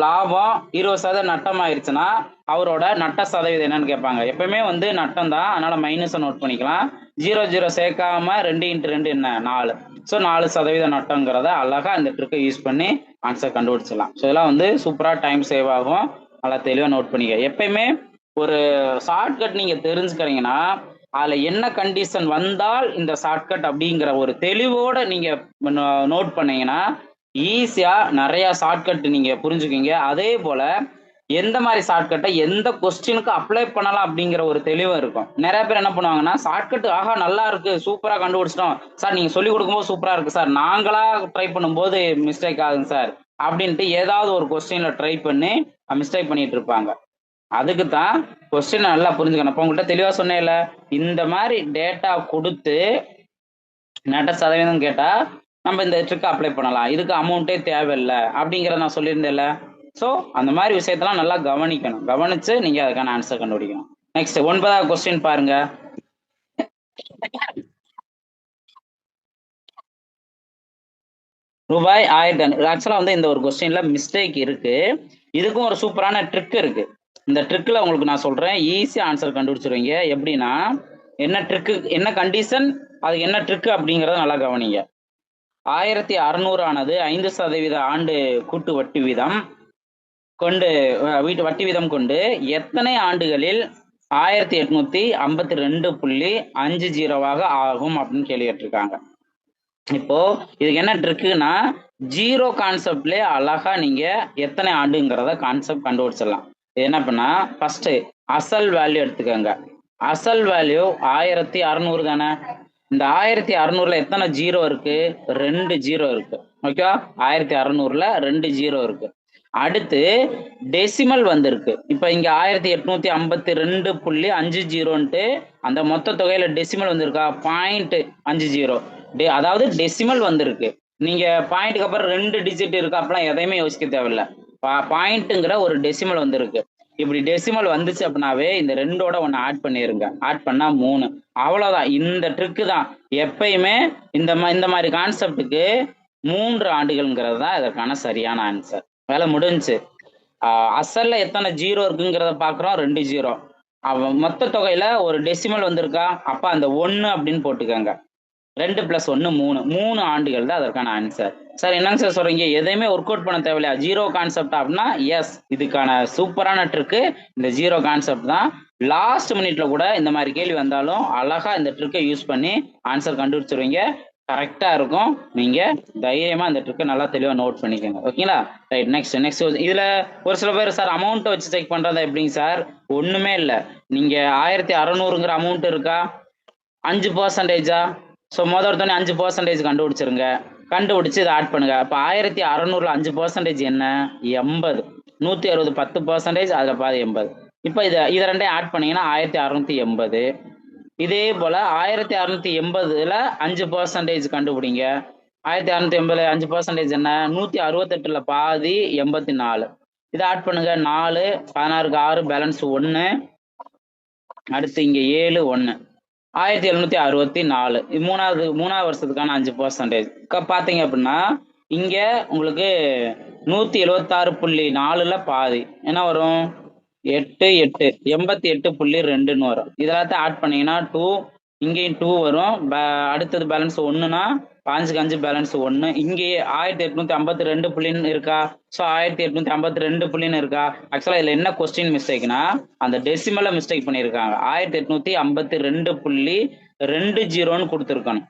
லாபம் 20% நட்டம் ஆயிடுச்சுன்னா அவரோட நட்ட சதவீதம் என்னன்னு கேட்பாங்க. எப்பவுமே நட்டம் தான், அதனால மைனஸை நோட் பண்ணிக்கலாம். 0 சேர்க்காம 2 × 2 என்ன 4. ஸோ 4% நட்டங்கிறத அழகா இந்த ட்ரிக்கை யூஸ் பண்ணி ஆன்சர் கண்டுபிடிச்சிடலாம். ஸோ இதெல்லாம் சூப்பரா டைம் சேவ் ஆகும். நல்லா தெளிவாக நோட் பண்ணிக்க. எப்பயுமே ஒரு ஷார்ட்கட் நீங்க தெரிஞ்சுக்கிறீங்கன்னா அதுல என்ன கண்டிஷன் வந்தால் இந்த ஷார்ட்கட் அப்படிங்கிற ஒரு தெளிவோட நீங்க நோட் பண்ணீங்கன்னா ஈஸியா நிறைய ஷார்ட்கட் நீங்க புரிஞ்சுக்கீங்க. அதே போல எந்த மாதிரி ஷார்ட்கட்டை எந்த கொஸ்டினுக்கு அப்ளை பண்ணலாம் அப்படிங்கிற ஒரு தெளிவு இருக்கும். நிறைய பேர் என்ன பண்ணுவாங்கன்னா ஷார்ட்கட் ஆகா நல்லா இருக்கு சூப்பரா கண்டுபிடிச்சிட்டோம் சார், நீங்க சொல்லி கொடுக்கும்போது சூப்பரா இருக்கு சார், நாங்களா ட்ரை பண்ணும்போது மிஸ்டேக் ஆகுங்க சார் அப்படின்ட்டு ஏதாவது ஒரு கொஸ்டின்ல ட்ரை பண்ணி மிஸ்டேக் பண்ணிட்டு இருப்பாங்க. அதுக்கு தான் கொஸ்டின் நல்லா புரிஞ்சுக்கணும். இப்போ உங்கள்கிட்ட தெளிவா சொன்னேன்ல, இந்த மாதிரி டேட்டா கொடுத்து நட்ட சதவீதம் கேட்டா நம்ம இந்த ட்ரிக் அப்ளை பண்ணலாம். இதுக்கு அமௌண்ட்டே தேவையில்லை அப்படிங்கிறத நான் சொல்லியிருந்தேன்ல. ஸோ அந்த மாதிரி விஷயத்தெல்லாம் நல்லா கவனிக்கணும். கவனிச்சு நீங்க அதுக்கான ஆன்சர் கண்டுபிடிக்கணும். நெக்ஸ்ட் 9வது கொஸ்டின் பாருங்க. ரூபாய் 1000. ஆக்சுவலா இந்த ஒரு கொஸ்டின்ல மிஸ்டேக் இருக்கு. இதுக்கும் ஒரு சூப்பரான ட்ரிக் இருக்கு. இந்த ட்ரிக்ல உங்களுக்கு நான் சொல்றேன், ஈஸியா ஆன்சர் கண்டுபிடிச்சிருவீங்க. எப்படின்னா என்ன ட்ரிக்கு, என்ன கண்டிஷன், அதுக்கு என்ன ட்ரிக் அப்படிங்கறத நல்லா கவனிங்க. 1600 ஆனது 5% ஆண்டு கூட்டு வட்டி வீதம் கொண்டு வட்டி வீதம் கொண்டு எத்தனை ஆண்டுகளில் 1852.50 ஆகும் அப்படின்னு கேள்வி கேட்டிருக்காங்க. இப்போ இதுக்கு என்ன ட்ரிக்குன்னா 0 கான்செப்ட்லேயே அழகா நீங்க எத்தனை ஆண்டுங்கிறத கான்செப்ட் கண்டுபிடிச்சிடலாம். என்ன பண்ணா ஃபர்ஸ்ட் அசல் வேல்யூ எடுத்துக்கோங்க. அசல் வேல்யூ 1600 தானே. இந்த 1600ல எத்தனை 0 இருக்கு, 2 0 இருக்கு. ஓகே, 1600ல 2 0 இருக்கு. அடுத்து டெசிமல் வந்திருக்கு. இப்ப இங்க 1852.50 அந்த மொத்த தொகையில டெசிமல் வந்திருக்கா 0.50 அதாவது டெசிமல் வந்திருக்கு. நீங்க பாயிண்ட்டுக்கு அப்புறம் 2 டிஜிட் இருக்கு அப்படிலாம் எதையுமே யோசிக்க தேவையில்ல. பாயிண்ட்டுங்கிற ஒரு டெசிமல் வந்திருக்கு. இப்படி டெசிமல் வந்துச்சு அப்படின்னாவே இந்த 2ஓட ஒன்னு ஆட் பண்ணிருங்க. ஆட் பண்ணா 3. அவ்வளவுதான். இந்த ட்ரிக்கு தான் எப்பயுமே இந்த மாதிரி கான்செப்டுக்கு 3 ஆண்டுகள்ங்கிறது தான் இதற்கான சரியான ஆன்சர். வேலை முடிஞ்சு. அசல்ல எத்தனை ஜீரோ இருக்குங்கிறத பாக்குறோம். 2 ஜீரோ. மொத்த தொகையில ஒரு டெசிமல் வந்திருக்கா, அப்ப அந்த 1 அப்படின்னு போட்டுக்கோங்க. 2 + 1 3 ஆண்டுகள் தான் அதற்கான ஆன்சர். சார் என்னங்க சார் சொல்றீங்க, எதையுமே ஒர்க் அவுட் பண்ண தேவையில்லையா, ஜீரோ கான்செப்ட் அப்படின்னா எஸ், இதுக்கான சூப்பரான ட்ரிக்கு இந்த ஜீரோ கான்செப்ட் தான். லாஸ்ட் மினிட்ல கூட இந்த மாதிரி கேள்வி வந்தாலும் அழகா இந்த ட்ரிக்கை யூஸ் பண்ணி ஆன்சர் கண்டுபிடிச்சிருவீங்க. கரெக்டா இருக்கும். நீங்க தைரியமா இந்த ட்ரிக்கை நல்லா தெளிவா நோட் பண்ணிக்கோங்க. ஓகேங்களா? ரைட். நெக்ஸ்ட் இதுல ஒரு சில பேர் சார் அமௌண்ட் வச்சு செக் பண்றதா எப்படிங்க சார்? ஒண்ணுமே இல்லை. நீங்க 1600ங்கிற அமௌண்ட் இருக்கா, 5%. ஸோ ஒருத்தவனே 5% கண்டுபிடிச்சிருங்க. கண்டுபிடிச்சு இதை ஆட் பண்ணுங்க. இப்போ 1600ல 5% என்ன? 80. 160 10%, அதுல பாதி 80. இப்போ இதை ரெண்டையும் ஆட் பண்ணீங்கன்னா 1680. இதே போல 1680ல 5% கண்டுபிடிங்க. 1680 5% என்ன? 168ல பாதி 84. இதை ஆட் பண்ணுங்க. 4 16க்கு 6 பேலன்ஸ் 1. அடுத்து இங்க 7 1 1764. இது மூணாவது வருஷத்துக்கான 5%. பாத்தீங்க அப்படின்னா இங்க உங்களுக்கு 176.4ல பாதி என்ன வரும்? 8 8 88.2ன்னு வரும். இதெல்லாத்தையும் ஆட் பண்ணீங்கன்னா 2. இங்கேயும் 2 வரும். அடுத்தது பேலன்ஸ் 1னா 5க்கு 5 பேலன்ஸ் 1. இங்கேயே 1852 புள்ளின்னு இருக்கா? ஸோ 1852 புள்ளின்னு இருக்கா? ஆக்சுவலா இதுல என்ன கொஸ்டின் மிஸ்டேக்னா அந்த டெசிமலை மிஸ்டேக் பண்ணியிருக்காங்க. 1852.20ன்னு கொடுத்துருக்கணும்.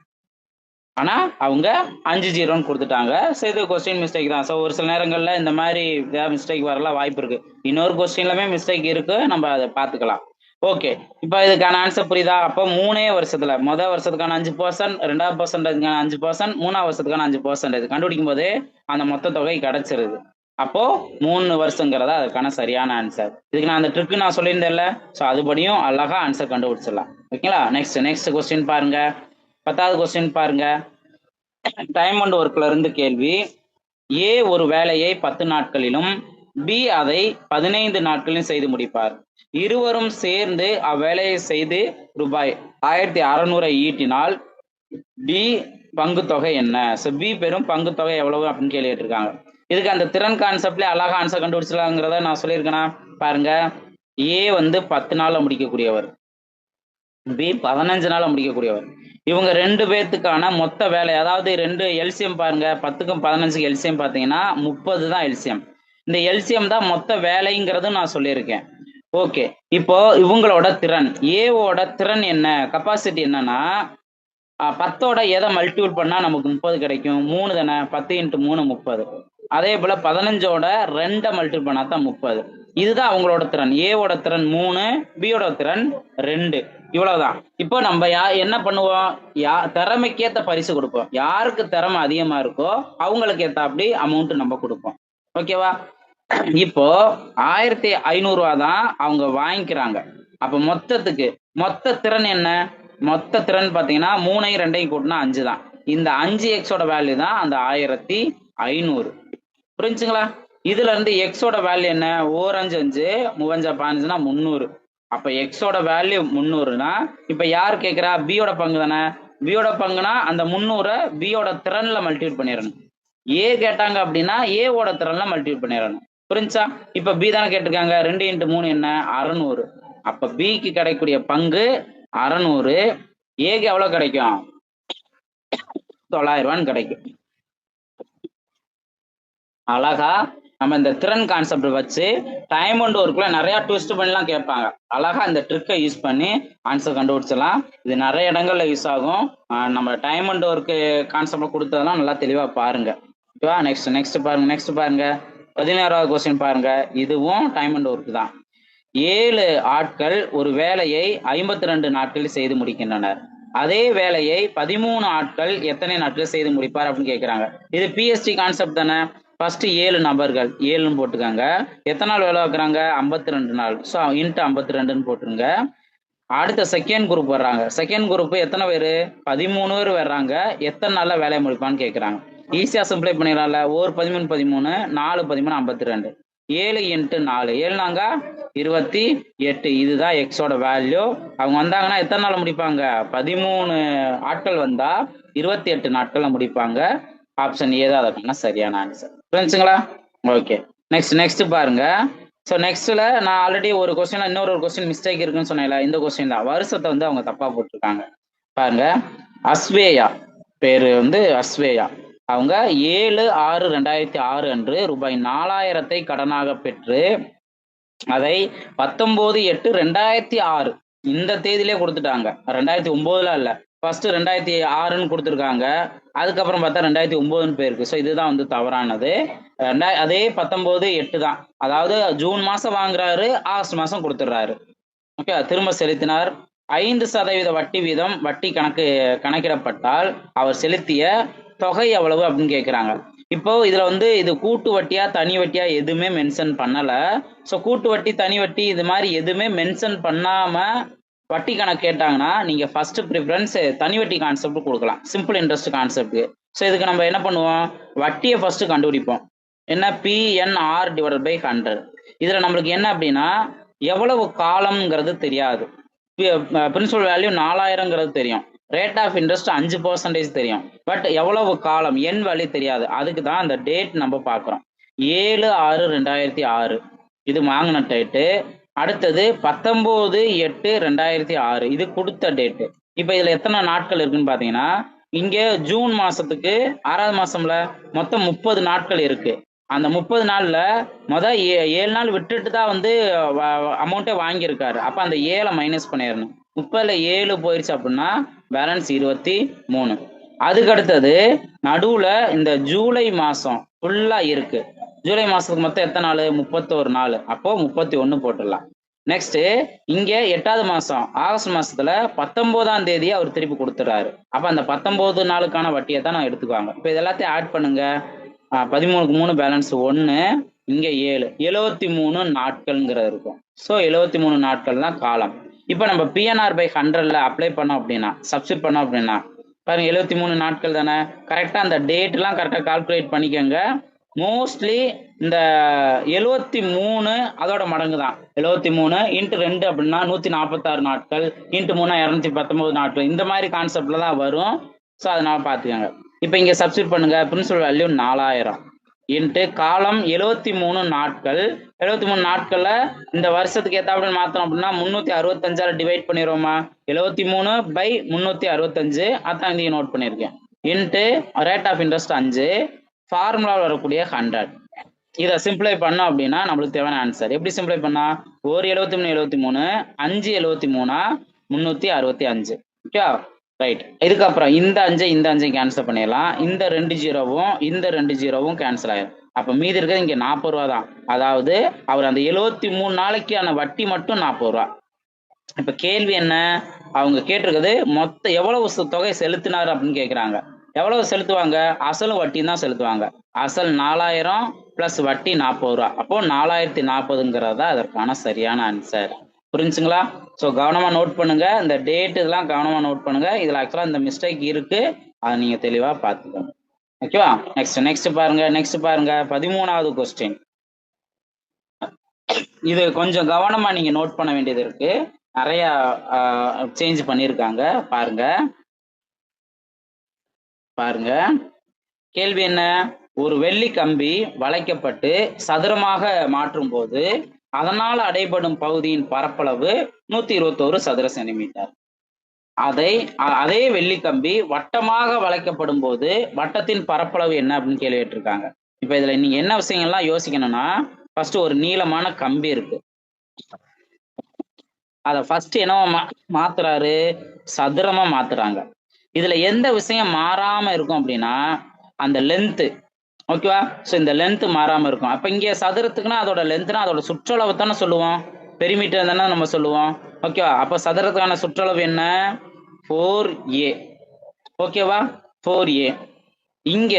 ஆனா அவங்க 5 கொடுத்துட்டாங்க. ஸோ இது கொஸ்டின் மிஸ்டேக் தான். ஸோ ஒரு சில நேரங்கள்ல இந்த மாதிரி மிஸ்டேக் வரலாம் வாய்ப்பு இருக்கு. இன்னொரு கொஸ்டின்லமே மிஸ்டேக் இருக்கு, நம்ம அதை பார்த்துக்கலாம். ஓகே, இப்போ இதுக்கான ஆன்சர் புரியுதா? அப்போ 3 வருஷத்துல முதல் வருஷத்துக்கான 5%, 2வது பர்சன்டேஜ்க்கான 5%, 3வது வருஷத்துக்கான 5% கண்டுபிடிக்கும் போது அந்த மொத்த தொகை கிடைச்சிருது. அப்போ 3 வருஷங்கிறதா அதுக்கான சரியான ஆன்சர். இதுக்கு நான் அந்த ட்ரிக் நான் சொல்லியிருந்தேன்ல, ஸோ அதுபடியும் அழகா ஆன்சர் கண்டுபிடிச்சிடலாம். ஓகேங்களா? நெக்ஸ்ட் கொஸ்டின் பாருங்க. 10வது கொஸ்டின் பாருங்க. டைம் அண்ட் ஒர்க்ல இருந்து கேள்வி. ஏ ஒரு வேலையை 10 நாட்களிலும் பி அதை 15 நாட்களிலும் செய்து முடிப்பார். இருவரும் சேர்ந்து அவ்வேலையை செய்து ரூபாய் 1600 ஈட்டினால் பி பங்கு தொகை என்ன? ஸோ பி பெரும் பங்கு தொகை எவ்வளவு அப்படின்னு கேள்வி கேட்டிருக்காங்க. இதுக்கு அந்த திறன் கான்செப்ட்ல அழகா ஆன்சர் கண்டுபிடிச்சலாங்கிறத நான் சொல்லியிருக்கேனா பாருங்க. ஏ 10 நாள்ல முடிக்கக்கூடியவர், பி 15 நாள்ல முடிக்கக்கூடியவர். இவங்க 2 பேர்த்துக்கான மொத்த வேலை, அதாவது 2 எல்சிஎம் பாருங்க. 10க்கும் 15க்கும் எல்சிஎம் பார்த்தீங்கன்னா 30 தான் எல்சிஎம். இந்த எல்சிஎம் தான் மொத்த வேலைங்கிறது நான் சொல்லியிருக்கேன். ஓகே, இப்போ இவங்களோட திறன், ஏவோட திறன் என்ன, கெப்பாசிட்டி என்னன்னா 10ஓட எதை மல்டிபிள் பண்ணா நமக்கு 30 கிடைக்கும்? 3 தானே. 10 × 3 30. அதே போல 15ஓட 2 மல்டிபிள் பண்ணா தான் 30. இதுதான் அவங்களோட திறன். ஏவோட திறன் 3, பியோட திறன் 2. இவ்வளவுதான். இப்போ நம்ம என்ன பண்ணுவோம்? திறமைக்கேத்த பரிசு கொடுப்போம். யாருக்கு திறமை அதிகமா இருக்கோ அவங்களுக்கு ஏத்த அப்படி அமௌண்ட் நம்ம கொடுப்போம். ஓகேவா? இப்போ 1500 தான் அவங்க வாங்கிக்கிறாங்க. அப்ப மொத்த திறன் என்ன? மொத்த திறன் பாத்தீங்கன்னா 3ஐயும் 2ஐயும் கூட்டினா 5 தான். இந்த 5x வேல்யூ தான் அந்த 1500. புரிஞ்சுங்களா? இதுல இருந்து எக்ஸோட வேல்யூ என்ன? 4 5 5 3 5 300. அப்ப எக்ஸோட வேல்யூ 300னா இப்ப யார் கேட்கிறா? பியோட பங்கு தானே. பியோட பங்குனா அந்த 300 பியோட திறன்ல மல்டிபிள் பண்ணிடணும். ஏ கேட்டாங்க அப்படின்னா ஏவோட திறன்ல மல்டிபிள் பண்ணிடணும். புரிஞ்சா? இப்ப பி தானே கேட்டிருக்காங்க. 2 × 3 என்ன? 600. அப்ப பிக்கு கிடைக்கக்கூடிய பங்கு 600. ஏக்கு எவ்வளவு கிடைக்கும்? 900 கிடைக்கும். அழகா நம்ம இந்த திறன் கான்செப்ட் வச்சு டைம் அண்ட் ஒர்க்ல நிறைய ட்விஸ்ட் பண்ணலாம் கேட்பாங்க. அழகா இந்த ட்ரிக்கை யூஸ் பண்ணி ஆன்சர் கண்டுபிடிச்சலாம். இது நிறைய இடங்கள்ல யூஸ் ஆகும். நம்ம டைம் அண்ட் ஒர்க் கான்செப்ட் கொடுத்ததெல்லாம் நல்லா தெளிவா பாருங்க. ஓகேவா? நெக்ஸ்ட் பாருங்க. 16வது கொஸ்டின் பாருங்க. இதுவும் டைம் அண்ட் ஒர்க் தான். 7 ஆட்கள் ஒரு வேலையை 52 நாட்களில் செய்து முடிக்கின்றனர். அதே வேலையை 13 ஆட்கள் எத்தனை நாட்கள் செய்து முடிப்பார் அப்படின்னு கேட்கிறாங்க. இது பிஎஸ்டி கான்செப்ட் தானே. ஃபர்ஸ்ட் 7 நபர்கள் 7ன்னு போட்டுக்காங்க. எத்தனை நாள் வேலை பார்க்குறாங்க? 52 நாள். ஸோ இன்ட்டு 52ன்னு போட்டுருங்க. அடுத்த செகண்ட் குரூப் வர்றாங்க. செகண்ட் குரூப் எத்தனை பேர்? 13 பேர் வர்றாங்க. எத்தனை நாள்ல வேலையை முடிப்பான்னு கேட்குறாங்க. ஈஸியா சிம்பிளை பண்ணிடலாம்ல. 1 13 13 4 13 52. 7 இன்ட்டு 4 7 நாங்க 28. இதுதான் எக்ஸோட வேல்யூ. அவங்க வந்தாங்கன்னா எத்தனை நாள் முடிப்பாங்க? 13 ஆட்கள் வந்தா 28 நாட்கள்ல முடிப்பாங்க. ஆப்ஷன் ஏ தான் அதுக்கான சரியான ஆன்சர். புரிஞ்சுங்களா? ஓகே, நெக்ஸ்ட் பாருங்க. ஸோ நெக்ஸ்ட்ல நான் ஆல்ரெடி ஒரு கொஸ்டின்ல இன்னொரு கொஸ்டின் மிஸ்டேக் இருக்குன்னு சொன்னேன்ல, இந்த கொஸ்டின் தான். வருஷத்தை வந்து அவங்க தப்பா போட்டிருக்காங்க. பாருங்க, அஸ்வேயா பேரு வந்து அஸ்வேயா. அவங்க 7/6/2006 அன்று ரூபாய் 4000 கடனாக பெற்று அதை 19/8/2006 இந்த தேதியிலே கொடுத்துட்டாங்க. 2009 இல்ல, ஃபர்ஸ்ட் 2006ன்னு கொடுத்துருக்காங்க. அதுக்கப்புறம் பார்த்தா 2009ன்னு போயிருக்கு. ஸோ இதுதான் வந்து தவறானது. அதே 19/8 தான். அதாவது ஜூன் மாசம் வாங்குறாரு, ஆகஸ்ட் மாசம் கொடுத்துட்றாரு. ஓகே, திரும்ப செலுத்தினார். 5% வட்டி வீதம் வட்டி கணக்கிடப்பட்டால் அவர் செலுத்திய தொகை எவ்வளவு அப்படின்னு கேட்குறாங்க. இப்போ இதுல வந்து இது கூட்டு வட்டியா தனி வட்டியா எதுவுமே மென்ஷன் பண்ணல. ஸோ கூட்டு வட்டி தனி வட்டி இது மாதிரி எதுவுமே மென்ஷன் பண்ணாம வட்டி கணக்கு கேட்டாங்கன்னா நீங்க ஃபர்ஸ்ட் ப்ரிஃபரன்ஸ் தனி வட்டி கான்செப்ட் கொடுக்கலாம், சிம்பிள் இன்ட்ரெஸ்ட் கான்செப்ட். ஸோ இதுக்கு நம்ம என்ன பண்ணுவோம்? வட்டியை ஃபர்ஸ்ட் கண்டுபிடிப்போம். என்ன? PNR/100. இதுல நம்மளுக்கு என்ன அப்படின்னா எவ்வளவு காலம்ங்கிறது தெரியாது. பிரின்சிபல் வேல்யூ 4000ங்கிறது தெரியும். ரேட் ஆஃப் இன்ட்ரெஸ்ட் 5% தெரியும். பட் எவ்வளவு காலம் என் வேல்யூ தெரியாது. அதுக்கு தான் அந்த டேட் நம்ம பார்க்குறோம். 7/6/2006 இது வாங்கின டேட்டு. அடுத்தது 19/8/2006 இது கொடுத்த டேட்டு. இப்போ இதுல எத்தனை நாட்கள் இருக்குன்னு பாத்தீங்கன்னா, இங்க ஜூன் மாசத்துக்கு 6வது மாசம்ல மொத்தம் 30 நாட்கள் இருக்கு. அந்த 30 நாள்ல 7 நாள் விட்டுட்டு தான் வந்து அமௌண்ட்டே வாங்கியிருக்காரு. அப்ப அந்த 7 மைனஸ் பண்ணிடணும். 30ல 7 போயிடுச்சு அப்படின்னா பேலன்ஸ் 23. அதுக்கு அடுத்தது நடுவுல இந்த ஜூலை மாசம் ஃபுல்லா இருக்கு. ஜூலை மாசத்துக்கு மொத்தம் எத்தனை நாள்? 31 நாள். அப்போ 31 போட்டுடலாம். நெக்ஸ்ட் இங்க 8வது மாசம் ஆகஸ்ட் மாசத்துல 19ஆம் தேதி அவர் திருப்பி கொடுத்துறாரு. அப்ப அந்த 19 நாளுக்கான வட்டியை தான் நான் எடுத்துக்குவாங்க. இப்ப இது எல்லாத்தையும் ஆட் பண்ணுங்க. 13க்கு 3 பேலன்ஸ் 1, இங்க 7 73 நாட்கள்ங்கிறது இருக்கும். ஸோ 73 நாட்கள் தான் காலம். இப்போ நம்ம PNR/100ல அப்ளை பண்ணோம் அப்படின்னா, சப்ஸ்டிட் பண்ணோம் அப்படின்னா பாருங்க 73 நாட்கள் தானே. கரெக்டா அந்த டேட்லாம் கரெக்டா கால்குலேட் பண்ணிக்கோங்க. மோஸ்ட்லி இந்த 73 அதோட மடங்கு தான். 73 இன்ட்டு 2 அப்படின்னா 146 நாட்கள், இன்ட்டு 3 219 நாட்கள், இந்த மாதிரி கான்செப்ட்ல தான் வரும். ஸோ அதனால பார்த்துக்கோங்க. இப்போ இங்க சப்ஸ்டிட் பண்ணுங்க. பிரின்சிபல் வேல்யூ 4000 இன்ட்டு காலம் 73 நாட்கள். 73 நாட்கள்ல இந்த வருஷத்துக்கு ஏத்தாப்புல மாத்தணும் அப்படின்னா 365 டிவைட் பண்ணிடுவோமா? 73/365 அதான் இங்கே நோட் பண்ணியிருக்கேன். இன்ட்டு ரேட் ஆஃப் இன்ட்ரெஸ்ட் 5, ஃபார்முலாவில் வரக்கூடிய 100. இதை சிம்பிளை பண்ணோம் அப்படின்னா நம்மளுக்கு தேவையான ஆன்சர். எப்படி சிம்பிளை பண்ணா? 1 73 73 5 365. Okay, right. இதுக்கப்புறம் இந்த 5 கேன்சல் பண்ணிடலாம். இந்த 2 ஜீரோவும் இந்த 2 ஜீரோவும் கேன்சல் ஆயிடும். அப்ப மீதி இருக்கிறது இங்க 40 ரூபா தான். அதாவது அவர் அந்த 73 நாளைக்கான வட்டி மட்டும் 40 ரூபா. இப்ப கேள்வி என்ன? அவங்க கேட்டிருக்கிறது மொத்த எவ்வளவு தொகை செலுத்தினார் அப்படின்னு கேட்கிறாங்க. எவ்வளவு செலுத்துவாங்க? அசலும் வட்டியும் தான் செலுத்துவாங்க. அசல் 4000 பிளஸ் வட்டி 40 ரூபா. அப்போ 4040ங்கிறது தான் அதற்கான சரியான ஆன்சர். புரிஞ்சுங்களா? ஸோ கவனமா நோட் பண்ணுங்க. இந்த டேட் இதெல்லாம் கவனமா நோட் பண்ணுங்க. இதுல ஆக்சுவலா இந்த மிஸ்டேக் இருக்கு, அதை நீங்க தெளிவா பார்த்துக்கோங்க. ஓகேவா? நெக்ஸ்ட் பாருங்க. 13வது கொஸ்டின். இது கொஞ்சம் கவனமா நீங்க நோட் பண்ண வேண்டியது இருக்கு. நிறைய சேஞ்ச் பண்ணியிருக்காங்க. பாருங்க. கேள்வி என்ன? ஒரு வெள்ளி கம்பி வளைக்கப்பட்டு சதுரமாக மாற்றும் போது அதனால் அடைபடும் பகுதியின் பரப்பளவு 121 சதுர சென்டிமீட்டர். அதே வெள்ளி கம்பி வட்டமாக வளைக்கப்படும் போது வட்டத்தின் பரப்பளவு என்ன அப்படின்னு கேள்வி கேட்டிருக்காங்க. இப்ப இதுல நீங்க என்ன விஷயங்கள்லாம் யோசிக்கணும்னா, ஃபர்ஸ்ட் ஒரு நீளமான கம்பி இருக்கு. அத ஃபர்ஸ்ட் என்னவா மாத்துறாரு? சதுரமா மாத்துறாங்க. இதுல எந்த விஷயம் மாறாம இருக்கும் அப்படின்னா அந்த லென்த். ஓகேவா? ஸோ இந்த லென்த் மாறாம இருக்கும். அப்ப இங்க சதுரத்துக்குன்னா அதோட லென்த்னா அதோட சுற்றளவு தானே சொல்லுவோம், பெரிமீட்டர் தானே நம்ம சொல்லுவோம். ஓகேவா? அப்ப சதுரத்துக்கான சுற்றளவு என்ன? 4a. ஓகேவா? 4a. இங்க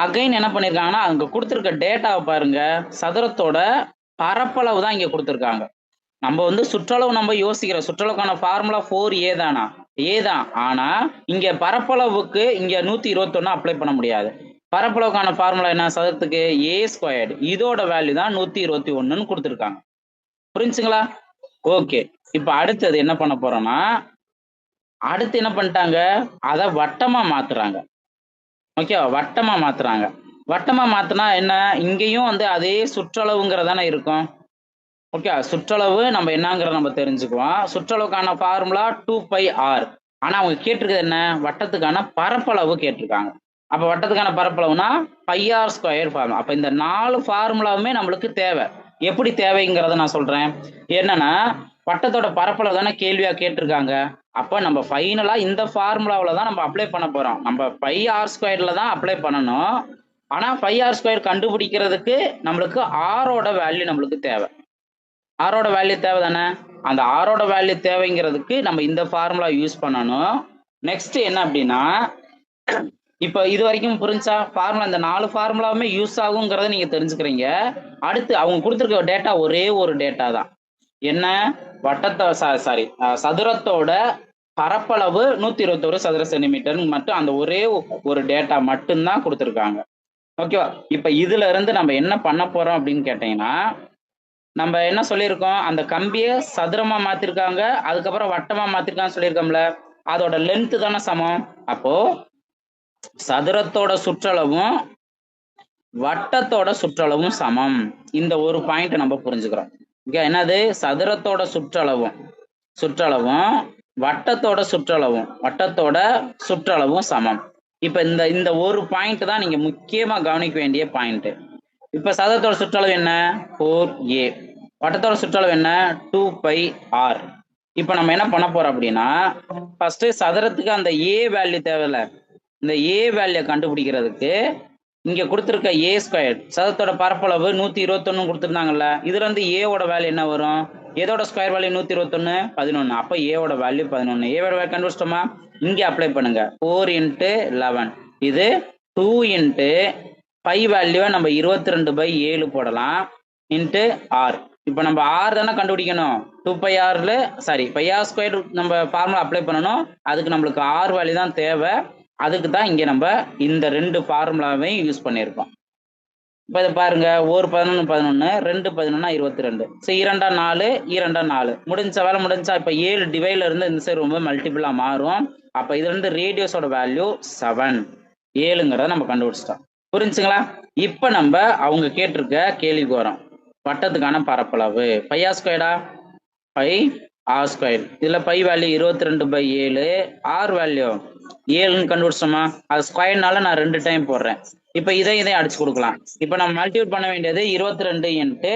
அகைன் என்ன பண்ணிருக்காங்கன்னா அங்க கொடுத்துருக்க டேட்டாவை பாருங்க, சதுரத்தோட பரப்பளவு தான் இங்க கொடுத்துருக்காங்க. நம்ம வந்து சுற்றளவு நம்ம யோசிக்கிறோம், சுற்றளவுக்கான ஃபார்முலா 4a தானா, ஏ தான். ஆனா இங்க பரப்பளவுக்கு இங்க 121 அப்ளை பண்ண முடியாது. பரப்பளவுக்கான ஃபார்முலா என்ன, சதுரத்துக்கு a². இதோட வேல்யூ தான் 121ன்னு கொடுத்துருக்காங்க. புரிஞ்சுங்களா? ஓகே. இப்ப அடுத்தது என்ன பண்ண போறோம்னா, அடுத்து என்ன பண்ணிட்டாங்க, அதை வட்டமா மாத்துறாங்க. ஓகேவா? வட்டமா மாத்துறாங்க. வட்டமா மாத்துனா என்ன, இங்கேயும் வந்து அதே சுற்றளவுங்கிறதானே இருக்கும். ஓகே, சுற்றளவு நம்ம என்னங்கிறத நம்ம தெரிஞ்சுக்குவோம். சுற்றளவுக்கான ஃபார்முலா 2πr. ஆனா அவங்க கேட்டிருக்கிறது என்ன, வட்டத்துக்கான பரப்பளவு கேட்டிருக்காங்க. அப்ப வட்டத்துக்கான பரப்பளவுனா πr² ஃபார்முலா. அப்ப இந்த 4 ஃபார்முலாவுமே நம்மளுக்கு தேவை. எப்படி தேவைங்கிறத நான் சொல்றேன். என்னன்னா, வட்டத்தோட பரப்பளவு தானே கேள்வியா கேட்டிருக்காங்க. அப்ப நம்ம ஃபைனலா இந்த ஃபார்முலாவில் தான் நம்ம அப்ளை பண்ண போறோம். நம்ம πr² தான் அப்ளை பண்ணணும். ஆனா πr² கண்டுபிடிக்கிறதுக்கு நம்மளுக்கு ஆரோட வேல்யூ நம்மளுக்கு தேவை. ஆரோட வேல்யூ தேவை தானே. அந்த ஆரோட வேல்யூ தேவைங்கிறதுக்கு நம்ம இந்த ஃபார்முலா யூஸ் பண்ணணும். நெக்ஸ்ட் என்ன அப்படின்னா, இப்போ இது வரைக்கும் புரிஞ்சா ஃபார்முலா, இந்த 4 ஃபார்முலாவுமே யூஸ் ஆகுங்கிறத நீங்க தெரிஞ்சுக்கிறீங்க. அடுத்து அவங்க கொடுத்துருக்க டேட்டா ஒரே ஒரு டேட்டா தான். என்ன, சதுரத்தோட பரப்பளவு 121 சதுர சென்டிமீட்டர் மட்டும், அந்த ஒரே ஒரு டேட்டா மட்டும்தான் கொடுத்துருக்காங்க. ஓகேவா? இப்ப இதுல இருந்து நம்ம என்ன பண்ண போறோம் அப்படின்னு கேட்டீங்கன்னா, நம்ம என்ன சொல்லியிருக்கோம், அந்த கம்பியை சதுரமா மாத்திருக்காங்க, அதுக்கப்புறம் வட்டமா மாத்திருக்கான்னு சொல்லியிருக்கோம்ல, அதோட லென்த் தானே சமம். அப்போ சதுரத்தோட சுற்றளவும் வட்டத்தோட சுற்றளவும் சமம். இந்த ஒரு பாயிண்ட் நம்ம புரிஞ்சுக்கிறோம். என்னது, சதுரத்தோட சுற்றளவும் வட்டத்தோட சுற்றளவும் சமம். இப்ப இந்த ஒரு பாயிண்ட் தான் நீங்க முக்கியமா கவனிக்க வேண்டிய பாயிண்ட். இப்ப சதுரத்தோட சுற்றளவு என்ன, 4a. வட்டத்தோட சுற்றளவு என்ன, 2πr. இப்ப நம்ம என்ன பண்ண போறோம் அப்படின்னா, ஃபர்ஸ்ட் சதுரத்துக்கு அந்த a வேல்யூ தேவையில்ல. இந்த a வேல்யூ கண்டுபிடிக்கிறதுக்கு இங்க கொடுத்துருக்க a², சதுரத்தோட பரப்பளவு 121 கொடுத்துருந்தாங்கல்ல, இதுல இருந்து a ஓட வேல்யூ என்ன வரும், எதோட ஸ்கொயர் வேல்யூ 121, 11. அப்ப a ஓட வேல்யூ 11. a ஓட வேல்யூ கண்டுபிடிச்சிட்டோமா, இங்க அப்ளை பண்ணுங்க. 4 × 11. இது 2 × π வேல்யூவை நம்ம 22/7 போடலாம், இன்ட்டு r. இப்போ நம்ம r தானே கண்டுபிடிக்கணும். 2πr πr² நம்ம ஃபார்முலா அப்ளை பண்ணணும். அதுக்கு நம்மளுக்கு r வேல்யூ தான் தேவை. அதுக்கு தான் இங்க நம்ம இந்த 2 ஃபார்முலாவையும் யூஸ் பண்ணியிருக்கோம். இப்போ இதை பாருங்க, 1 11 11, 2 11 22. சரி, 2 4, 2 4 முடிஞ்ச வேலை முடிஞ்சா. இப்போ 7 டிவைட்ல இருந்து இந்த சைடு ரொம்ப மல்டிபிளா மாறும். அப்ப இதுல இருந்து ரேடியஸோட வேல்யூ 7, 7ங்கிறத நம்ம கண்டுபிடிச்சிட்டோம். புரிஞ்சுங்களா? இப்ப நம்ம அவங்க கேட்டிருக்க கேள்விக்கு வரோம். வட்டத்துக்கான பரப்பளவு πr², πr². இதுல π வேல்யூ 22/7, r வேல்யூ 7ன்னு கண்டுபிடிச்சோமா. அது ஸ்கொயர்னால நான் 2 டைம் போடுறேன். இப்ப இதையும் அடிச்சு கொடுக்கலாம். இப்ப நம்ம மல்டிபிள் பண்ண வேண்டியது 22 ×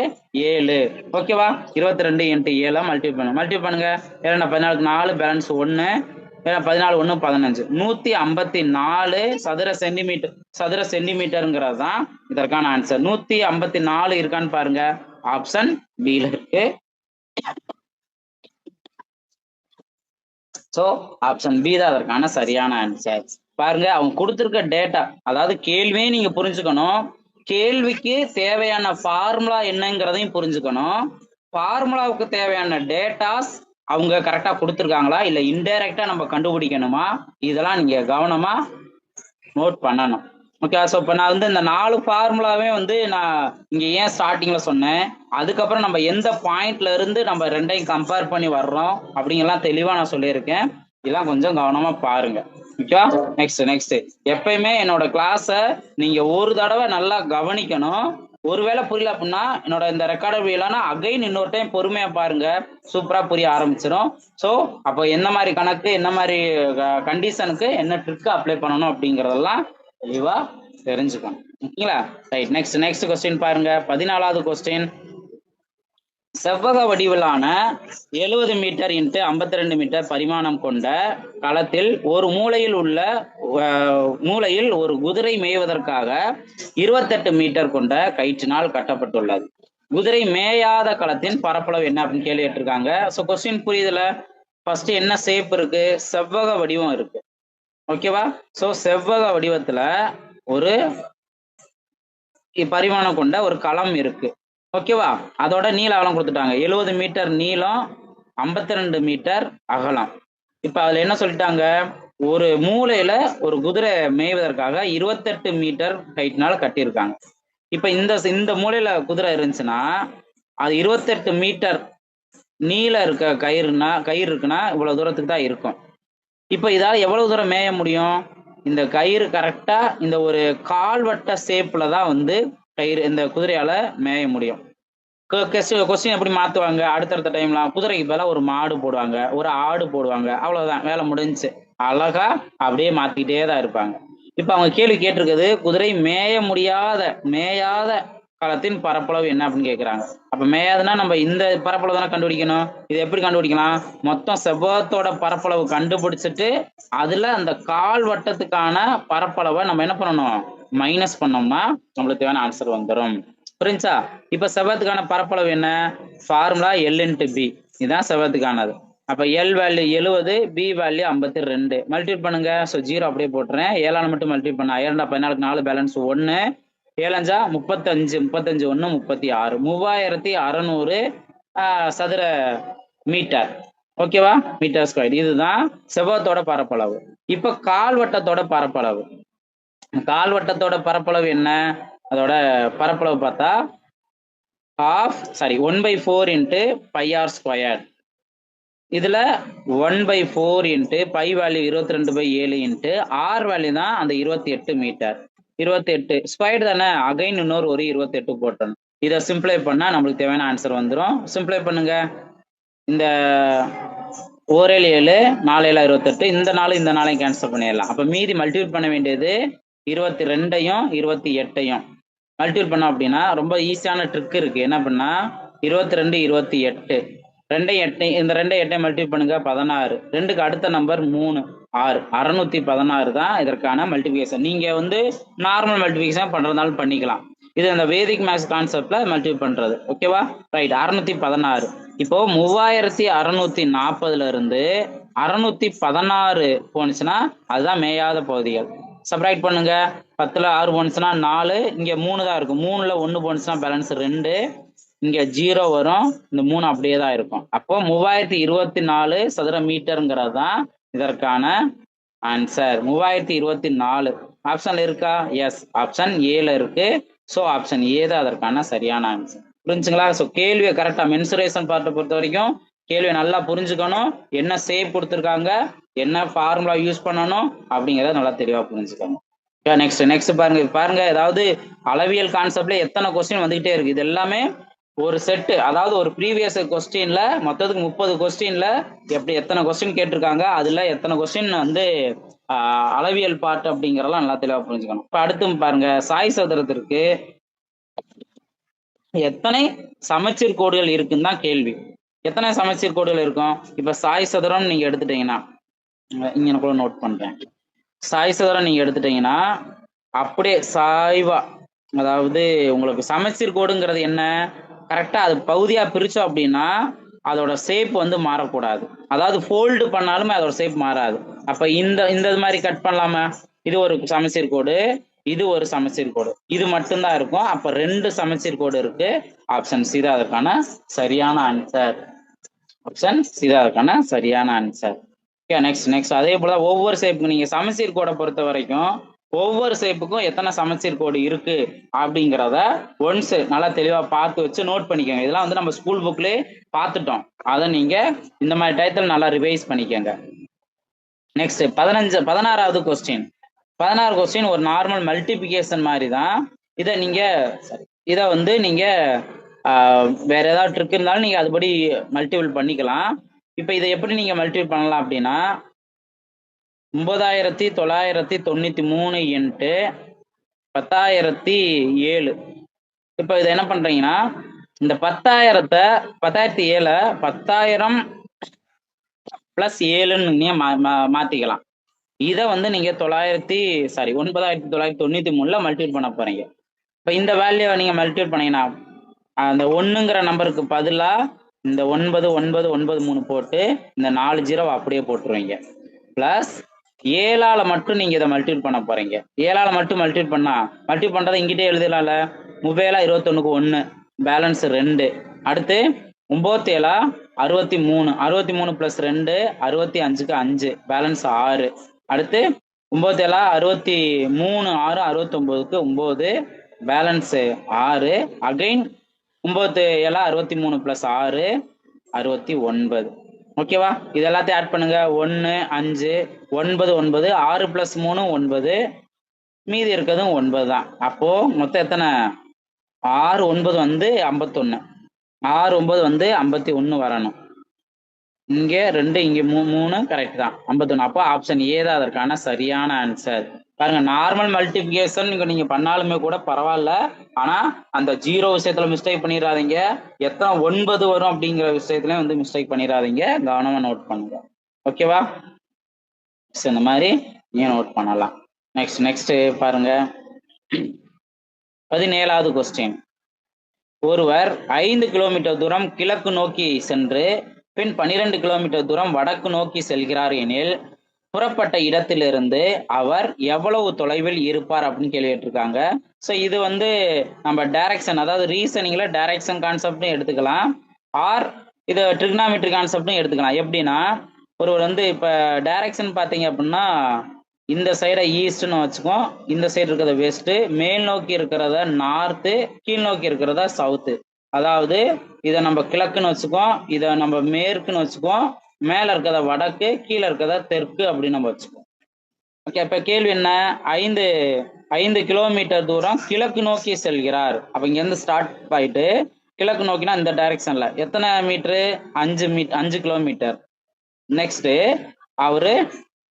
7. ஓகேவா? 22 × 7 மல்டிபிள் பண்ணுங்க. 14 4 பேலன்ஸ் 1, 14 1 15, 154 சதுர சென்டிமீட்டருங்கிறது தான் இதற்கான ஆன்சர். 154 இருக்கான்னு பாருங்க. ஆப்ஷன் பில இருக்கு. சோ ஆப்ஷன் பி தான் அதற்கான சரியான ஆன்சர். பாருங்க, அவங்க கொடுத்திருக்க டேட்டா, அதாவது கேள்வியே நீங்க புரிஞ்சுக்கணும். கேள்விக்கு தேவையான ஃபார்முலா என்னங்கிறதையும் புரிஞ்சுக்கணும். ஃபார்முலாவுக்கு தேவையான டேட்டாஸ் அவங்க கரெக்டா கொடுத்துருக்காங்களா இல்ல இன்டைரக்டா நம்ம கண்டுபிடிக்கணுமா, இதெல்லாம் நீங்க கவனமா நோட் பண்ணணும். ஓகே. ஸோ இப்போ நான் வந்து இந்த 4 ஃபார்முலாவே வந்து நான் இங்கே ஏன் ஸ்டார்டிங்ல சொன்னேன், அதுக்கப்புறம் நம்ம எந்த பாயிண்ட்ல இருந்து நம்ம ரெண்டையும் கம்பேர் பண்ணி வர்றோம் அப்படிங்கெல்லாம் தெளிவாக நான் சொல்லியிருக்கேன். இதெல்லாம் கொஞ்சம் கவனமா பாருங்க. ஓகேவா? நெக்ஸ்ட் எப்பயுமே என்னோட கிளாஸை நீங்க ஒரு தடவை நல்லா கவனிக்கணும். ஒருவேளை புரியல அப்படின்னா என்னோட இந்த ரெக்கார்டர் வீடியோனா அகைன் இன்னொரு டைம் பொறுமையா பாருங்க, சூப்பரா புரிய ஆரம்பிச்சிடும். ஸோ அப்போ என்ன மாதிரி கணக்கு, என்ன மாதிரி கண்டிஷனுக்கு என்ன ட்ரிக் அப்ளை பண்ணணும் அப்படிங்கிறதெல்லாம் தெளிவா தெரிஞ்சுக்கணும். ஓகேங்களா? ரைட். நெக்ஸ்ட் கொஸ்டின் பாருங்க. 14வது கொஸ்டின். செவ்வக வடிவிலான 70 மீட்டர் × 52 மீட்டர் பரிமாணம் கொண்ட களத்தில் ஒரு மூலையில் ஒரு குதிரை மேய்வதற்காக 28 மீட்டர் கொண்ட கயிற்றினால் கட்டப்பட்டுள்ளது. குதிரை மேயாத களத்தின் பரப்பளவு என்ன அப்படின்னு கேள்வி கேட்டிருக்காங்க. ஸோ கொஸ்டின் புரியுதுல? ஃபர்ஸ்ட் என்ன ஷேப் இருக்கு, செவ்வக வடிவம் இருக்கு. ஓகேவா? ஸோ செவ்வக வடிவத்துல ஒரு பரிமாணம் கொண்ட ஒரு களம் இருக்கு. ஓகேவா? அதோட நீள அகலம் கொடுத்துட்டாங்க. 70 மீட்டர் நீளம், 52 மீட்டர் அகலம். இப்ப அதுல என்ன சொல்லிட்டாங்க, ஒரு மூலையில ஒரு குதிரை மேய்வதற்காக 28 மீட்டர் ஹைட்னால கட்டியிருக்காங்க. இப்ப இந்த மூலையில குதிரை இருந்துச்சுன்னா அது 28 மீட்டர் நீள இருக்க கயிறு இருக்குன்னா இவ்வளவு தூரத்துக்கு தான் இருக்கும். இப்ப இதால எவ்வளவு தூரம் மேய முடியும்? இந்த கயிறு கரெக்டா இந்த ஒரு கால்வட்ட ஷேப்ல தான் வந்து கயிறு இந்த குதிரையால மேய முடியும். கொஸ்டின் எப்படி மாத்துவாங்க? அடுத்தடுத்த டைம்லாம் குதிரைக்கு பதிலா ஒரு மாடு போடுவாங்க, ஒரு ஆடு போடுவாங்க, அவ்வளவுதான், வேலை முடிஞ்சுச்சு. அழகா அப்படியே மாத்திக்கிட்டே தான் இருப்பாங்க. இப்ப அவங்க கேள்வி கேட்டிருக்குது, குதிரை மேயாத களத்தின் பரப்பளவு என்ன அப்படின்னு கேட்கிறாங்க. அப்ப மேயாதுன்னா நம்ம இந்த பரப்பளவு தானே கண்டுபிடிக்கணும். இது எப்படி கண்டுபிடிக்கலாம்? மொத்தம் செவ்வகத்தோட பரப்பளவு கண்டுபிடிச்சிட்டு அதுல அந்த கால் வட்டத்துக்கான பரப்பளவை நம்ம என்ன பண்ணணும், மைனஸ் பண்ணோம்னா நம்மளுக்கு தேவையான ஆன்சர் வந்துடும். புரிஞ்சா? இப்ப செவ்வகத்துக்கான பரப்பளவு என்ன? Formula L/B. இதுதான் செவ்வகத்துக்கானது. அப்ப L value 70, B value 52. Multiple பண்ணுங்க. ஸோ 0 அப்படியே போட்டுறேன். 7ஆல் மட்டும் மல்டிபிள் பண்ண 7 14 4 பேலன்ஸ் 1, 7 35, 35 1 36, 3600 சதுர மீட்டர். ஓகேவா? Metre square. இதுதான் செவ்வகத்தோட பரப்பளவு. இப்ப கால்வட்டத்தோட பரப்பளவு. கால்வட்டத்தோட பரப்பளவு என்ன? அதோட பரப்பளவு பார்த்தா 1/4 இன்ட்டு பை ஆர் ஸ்கொயர். இதுல 1/4 into pi value 22/7 into R value தான் அந்த 28 மீட்டர். 28 ஸ்கொயர் தானே, அகைன் இன்னொரு 28 போட்டணும். இதை சிம்பிளை பண்ணா நம்மளுக்கு தேவையான ஆன்சர் வந்துடும். சிம்பிளை பண்ணுங்க. இந்த 1 7 4 7 28, இந்த நாளையும் கேன்சல் பண்ணிடலாம். அப்ப மீதி மல்டிபிள் பண்ண வேண்டியது 22ஐயும் 28ஐயும் மல்டிபிள் பண்ணோம் அப்படின்னா ரொம்ப ஈஸியான ட்ரிக் இருக்கு. என்ன பண்ணா 22 28 இந்த 2 மல்டிபிள் பண்ணுங்க 16. 2க்கு அடுத்த நம்பர் 3 6 616 தான் இதற்கான மல்டிபிகேஷன். நீங்க வந்து நார்மல் மல்டிபிகேஷன் பண்றதுனாலும் பண்ணிக்கலாம். இது அந்த வேதிக் மேக்ஸ் கான்செப்ட்ல மல்டிபிள் பண்றது. ஓகேவா? ரைட். 616. இப்போ 3640 இருந்து 616 போனுச்சுன்னா அதுதான் மேயாத பகுதிகள். சப்ராக்ட் பண்ணுங்க. 10ல் 6 போனுச்சுன்னா 4, இங்க 3 தான் இருக்கும். 3ல் 1 போனுச்சுன்னா பேலன்ஸ் 2, இங்க 0 வரும், இந்த 3 அப்படியே தான் இருக்கும். அப்போ 3024 சதுர மீட்டருங்கிறது தான் இதற்கான ஆன்சர். 3024 ஆப்ஷன்ல இருக்கா? எஸ், ஆப்ஷன் ஏல இருக்கு. ஸோ ஆப்ஷன் ஏ தான் அதற்கான சரியான ஆன்சர். புரிஞ்சுங்களா? ஸோ கேள்வியை கரெக்டா மென்சுரேஷன் பார்ட்டை பொறுத்த வரைக்கும் கேள்வியை நல்லா புரிஞ்சுக்கணும். என்ன ஷேப் கொடுத்துருக்காங்க, என்ன ஃபார்முலா யூஸ் பண்ணணும் அப்படிங்கிறத நல்லா தெளிவா புரிஞ்சுக்கணும். நெக்ஸ்ட் பாருங்க. ஏதாவது அளவியல் கான்செப்ட்ல எத்தனை கொஸ்டின் வந்துகிட்டே இருக்கு. இது எல்லாமே ஒரு செட்டு, அதாவது ஒரு ப்ரீவியஸ் கொஸ்டின்ல மொத்தத்துக்கு 30 கொஸ்டின்ல எப்படி எத்தனை கொஸ்டின் கேட்டிருக்காங்க, அதுல எத்தனை கொஸ்டின் வந்து அளவியல் பார்ட் அப்படிங்கறதெல்லாம் நல்லா தெளிவா புரிஞ்சுக்கணும். இப்ப அடுத்து பாருங்க, சாய் சதுரத்திற்கு எத்தனை சமச்சீர் கோடுகள் இருக்குன்னு தான் கேள்வி. எத்தனை சமச்சீர் கோடுகள் இருக்கும்? இப்ப சாய் சதுரம் நீங்க எடுத்துட்டீங்கன்னா, இங்க கூட நோட் பண்றேன். சாய் சதுரம் நீங்க எடுத்துட்டீங்கன்னா அப்படியே சாய்வா, அதாவது உங்களுக்கு சமச்சீர் கோடுங்கிறது என்ன, கரெக்டா அது பகுதியா பிரிச்சோம் அப்படின்னா அதோட ஷேப் வந்து மாறக்கூடாது. அதாவது ஃபோல்டு பண்ணாலுமே அதோட ஷேப் மாறாது. அப்ப இந்த மாதிரி கட் பண்ணலாமா? இது ஒரு சமச்சீர் கோடு, இது ஒரு சமச்சீர் கோடு, இது மட்டும்தான் இருக்கும். அப்ப 2 சமச்சீர் கோடு இருக்கு. ஆப்ஷன் சி தான் அதற்கான சரியான ஆன்சர். ஆப்ஷன் சி தான் அதற்கான சரியான ஆன்சர். நெக்ஸ்ட் அதே போல ஒவ்வொரு ஷேப்புக்கும் நீங்க சமச்சீர் கோடை பொறுத்த வரைக்கும் ஒவ்வொரு ஷேப்புக்கும் எத்தனை சமச்சீர் கோடு இருக்கு அப்படிங்கிறத ஒன்ஸ் நல்லா தெளிவா பார்த்து வச்சு நோட் பண்ணிக்கோங்க. இதெல்லாம் வந்து நம்ம ஸ்கூல் புக்லயே பார்த்துட்டோம். அதை நீங்க இந்த மாதிரி டயத்தில் நல்லா ரிவைஸ் பண்ணிக்கோங்க. நெக்ஸ்ட் 16வது கொஸ்டின். 16 கொஸ்டின் ஒரு நார்மல் மல்டிபிகேஷன் மாதிரி தான். இதை வந்து நீங்க வேற ஏதாவது ட்ரிக் இருந்தாலும் நீங்க அதுபடி மல்டிபிள் பண்ணிக்கலாம். இப்ப இதை எப்படி நீங்க மல்டிபிள் பண்ணலாம் அப்படின்னா 9993 இன்ட்டு 10007. இப்ப இதை என்ன பண்றீங்கன்னா இந்த 10,007 10,000 பிளஸ் 7ன்னு மாத்திக்கலாம். இதை வந்து நீங்க 9993 மல்டிபிள் பண்ண போறீங்க. இப்ப இந்த வேல்யூவை நீங்க மல்டிபிள் பண்ணீங்கன்னா அந்த 1ங்கிற நம்பருக்கு பதிலா இந்த 9993 போட்டு இந்த 4 0 அப்படியே போட்டுருவீங்க. பிளஸ் 7ஆல மட்டும் நீங்க இதை மல்டிபிள் பண்ண போறீங்க. 7ஆல மட்டும் மல்டிபிள் பண்றதை இங்கிட்டே எழுதலாம்ல. 37 21க்கு 1 பேலன்ஸ் 2. அடுத்து 9 7 63 63 + 2 65க்கு 5 பேலன்ஸ் 6. அடுத்து 9 7 63 6 69க்கு 9 பேலன்ஸ் 6. அகைன் 9 7 63 + 6 69. ஓகேவா? இது எல்லாத்தையும் ஆட் பண்ணுங்க. 1 5 9 9 6 + 3 9, மீதி இருக்கிறதும் 9 தான். அப்போ மொத்தம் எத்தனை? 6 9 வந்து 51, 6 9 வந்து 51 வரணும். இங்க 2 இங்க 3 கரெக்ட் தான், 51. அப்போ ஆப்ஷன் ஏ தான் அதற்கான சரியான ஆன்சர். பாருங்க, நார்மல் மல்டிபிகேஷன் நீங்க பண்ணாலுமே கூட பரவாயில்ல, ஆனா அந்த 0 விஷயத்துல மிஸ்டேக் பண்ணிடாதீங்க. எத்தனை 9 வரும் அப்படிங்கிற விஷயத்துல வந்து மிஸ்டேக் பண்ணிடாதீங்க, கவனமா நோட் பண்ணுங்க. ஓகேவா? இந்த மாதிரி நீங்க நோட் பண்ணலாம். நெக்ஸ்ட் பாருங்க, 17வது கொஸ்டின். ஒருவர் 5 கிலோமீட்டர் தூரம் கிழக்கு நோக்கி சென்று பின் 12 கிலோமீட்டர் தூரம் வடக்கு நோக்கி செல்கிறார் எனில் புறப்பட்ட இடத்திலிருந்து அவர் எவ்வளவு தொலைவில் இருப்பார் அப்படின்னு கேள்வி கேட்டிருக்காங்க. ஸோ இது வந்து நம்ம டைரக்ஷன், அதாவது ரீசனிங்ல டைரக்ஷன் கான்செப்டும் எடுத்துக்கலாம், ஆர் இது ட்ரிக்னாமெட்ரி கான்செப்டும் எடுத்துக்கலாம். எப்படின்னா, ஒருவர் வந்து இப்போ டைரக்ஷன் பார்த்தீங்க அப்படின்னா, இந்த சைடை ஈஸ்ட்னு வச்சுக்கோம், இந்த சைடு இருக்கிறத வெஸ்ட், மேல் நோக்கி இருக்கிறத நார்த்து, கீழ் நோக்கி இருக்கிறதா சவுத்து. அதாவது இதை நம்ம கிழக்குன்னு வச்சுக்கோம், இதை நம்ம மேற்குன்னு வச்சுக்கோம், மேல இருக்கிறத வடக்கு, கீழே இருக்கிறத தெற்கு அப்படின்னு நம்ம வச்சுக்கோம். ஓகே, இப்ப கேள்வி என்ன? 5 கிலோமீட்டர் தூரம் கிழக்கு நோக்கி செல்கிறார். அப்ப இங்க இருந்து ஸ்டார்ட் ஆயிட்டு கிழக்கு நோக்கினா இந்த டைரக்ஷன்ல எத்தனை மீட்டரு? 5 கிலோமீட்டர். நெக்ஸ்ட் அவரு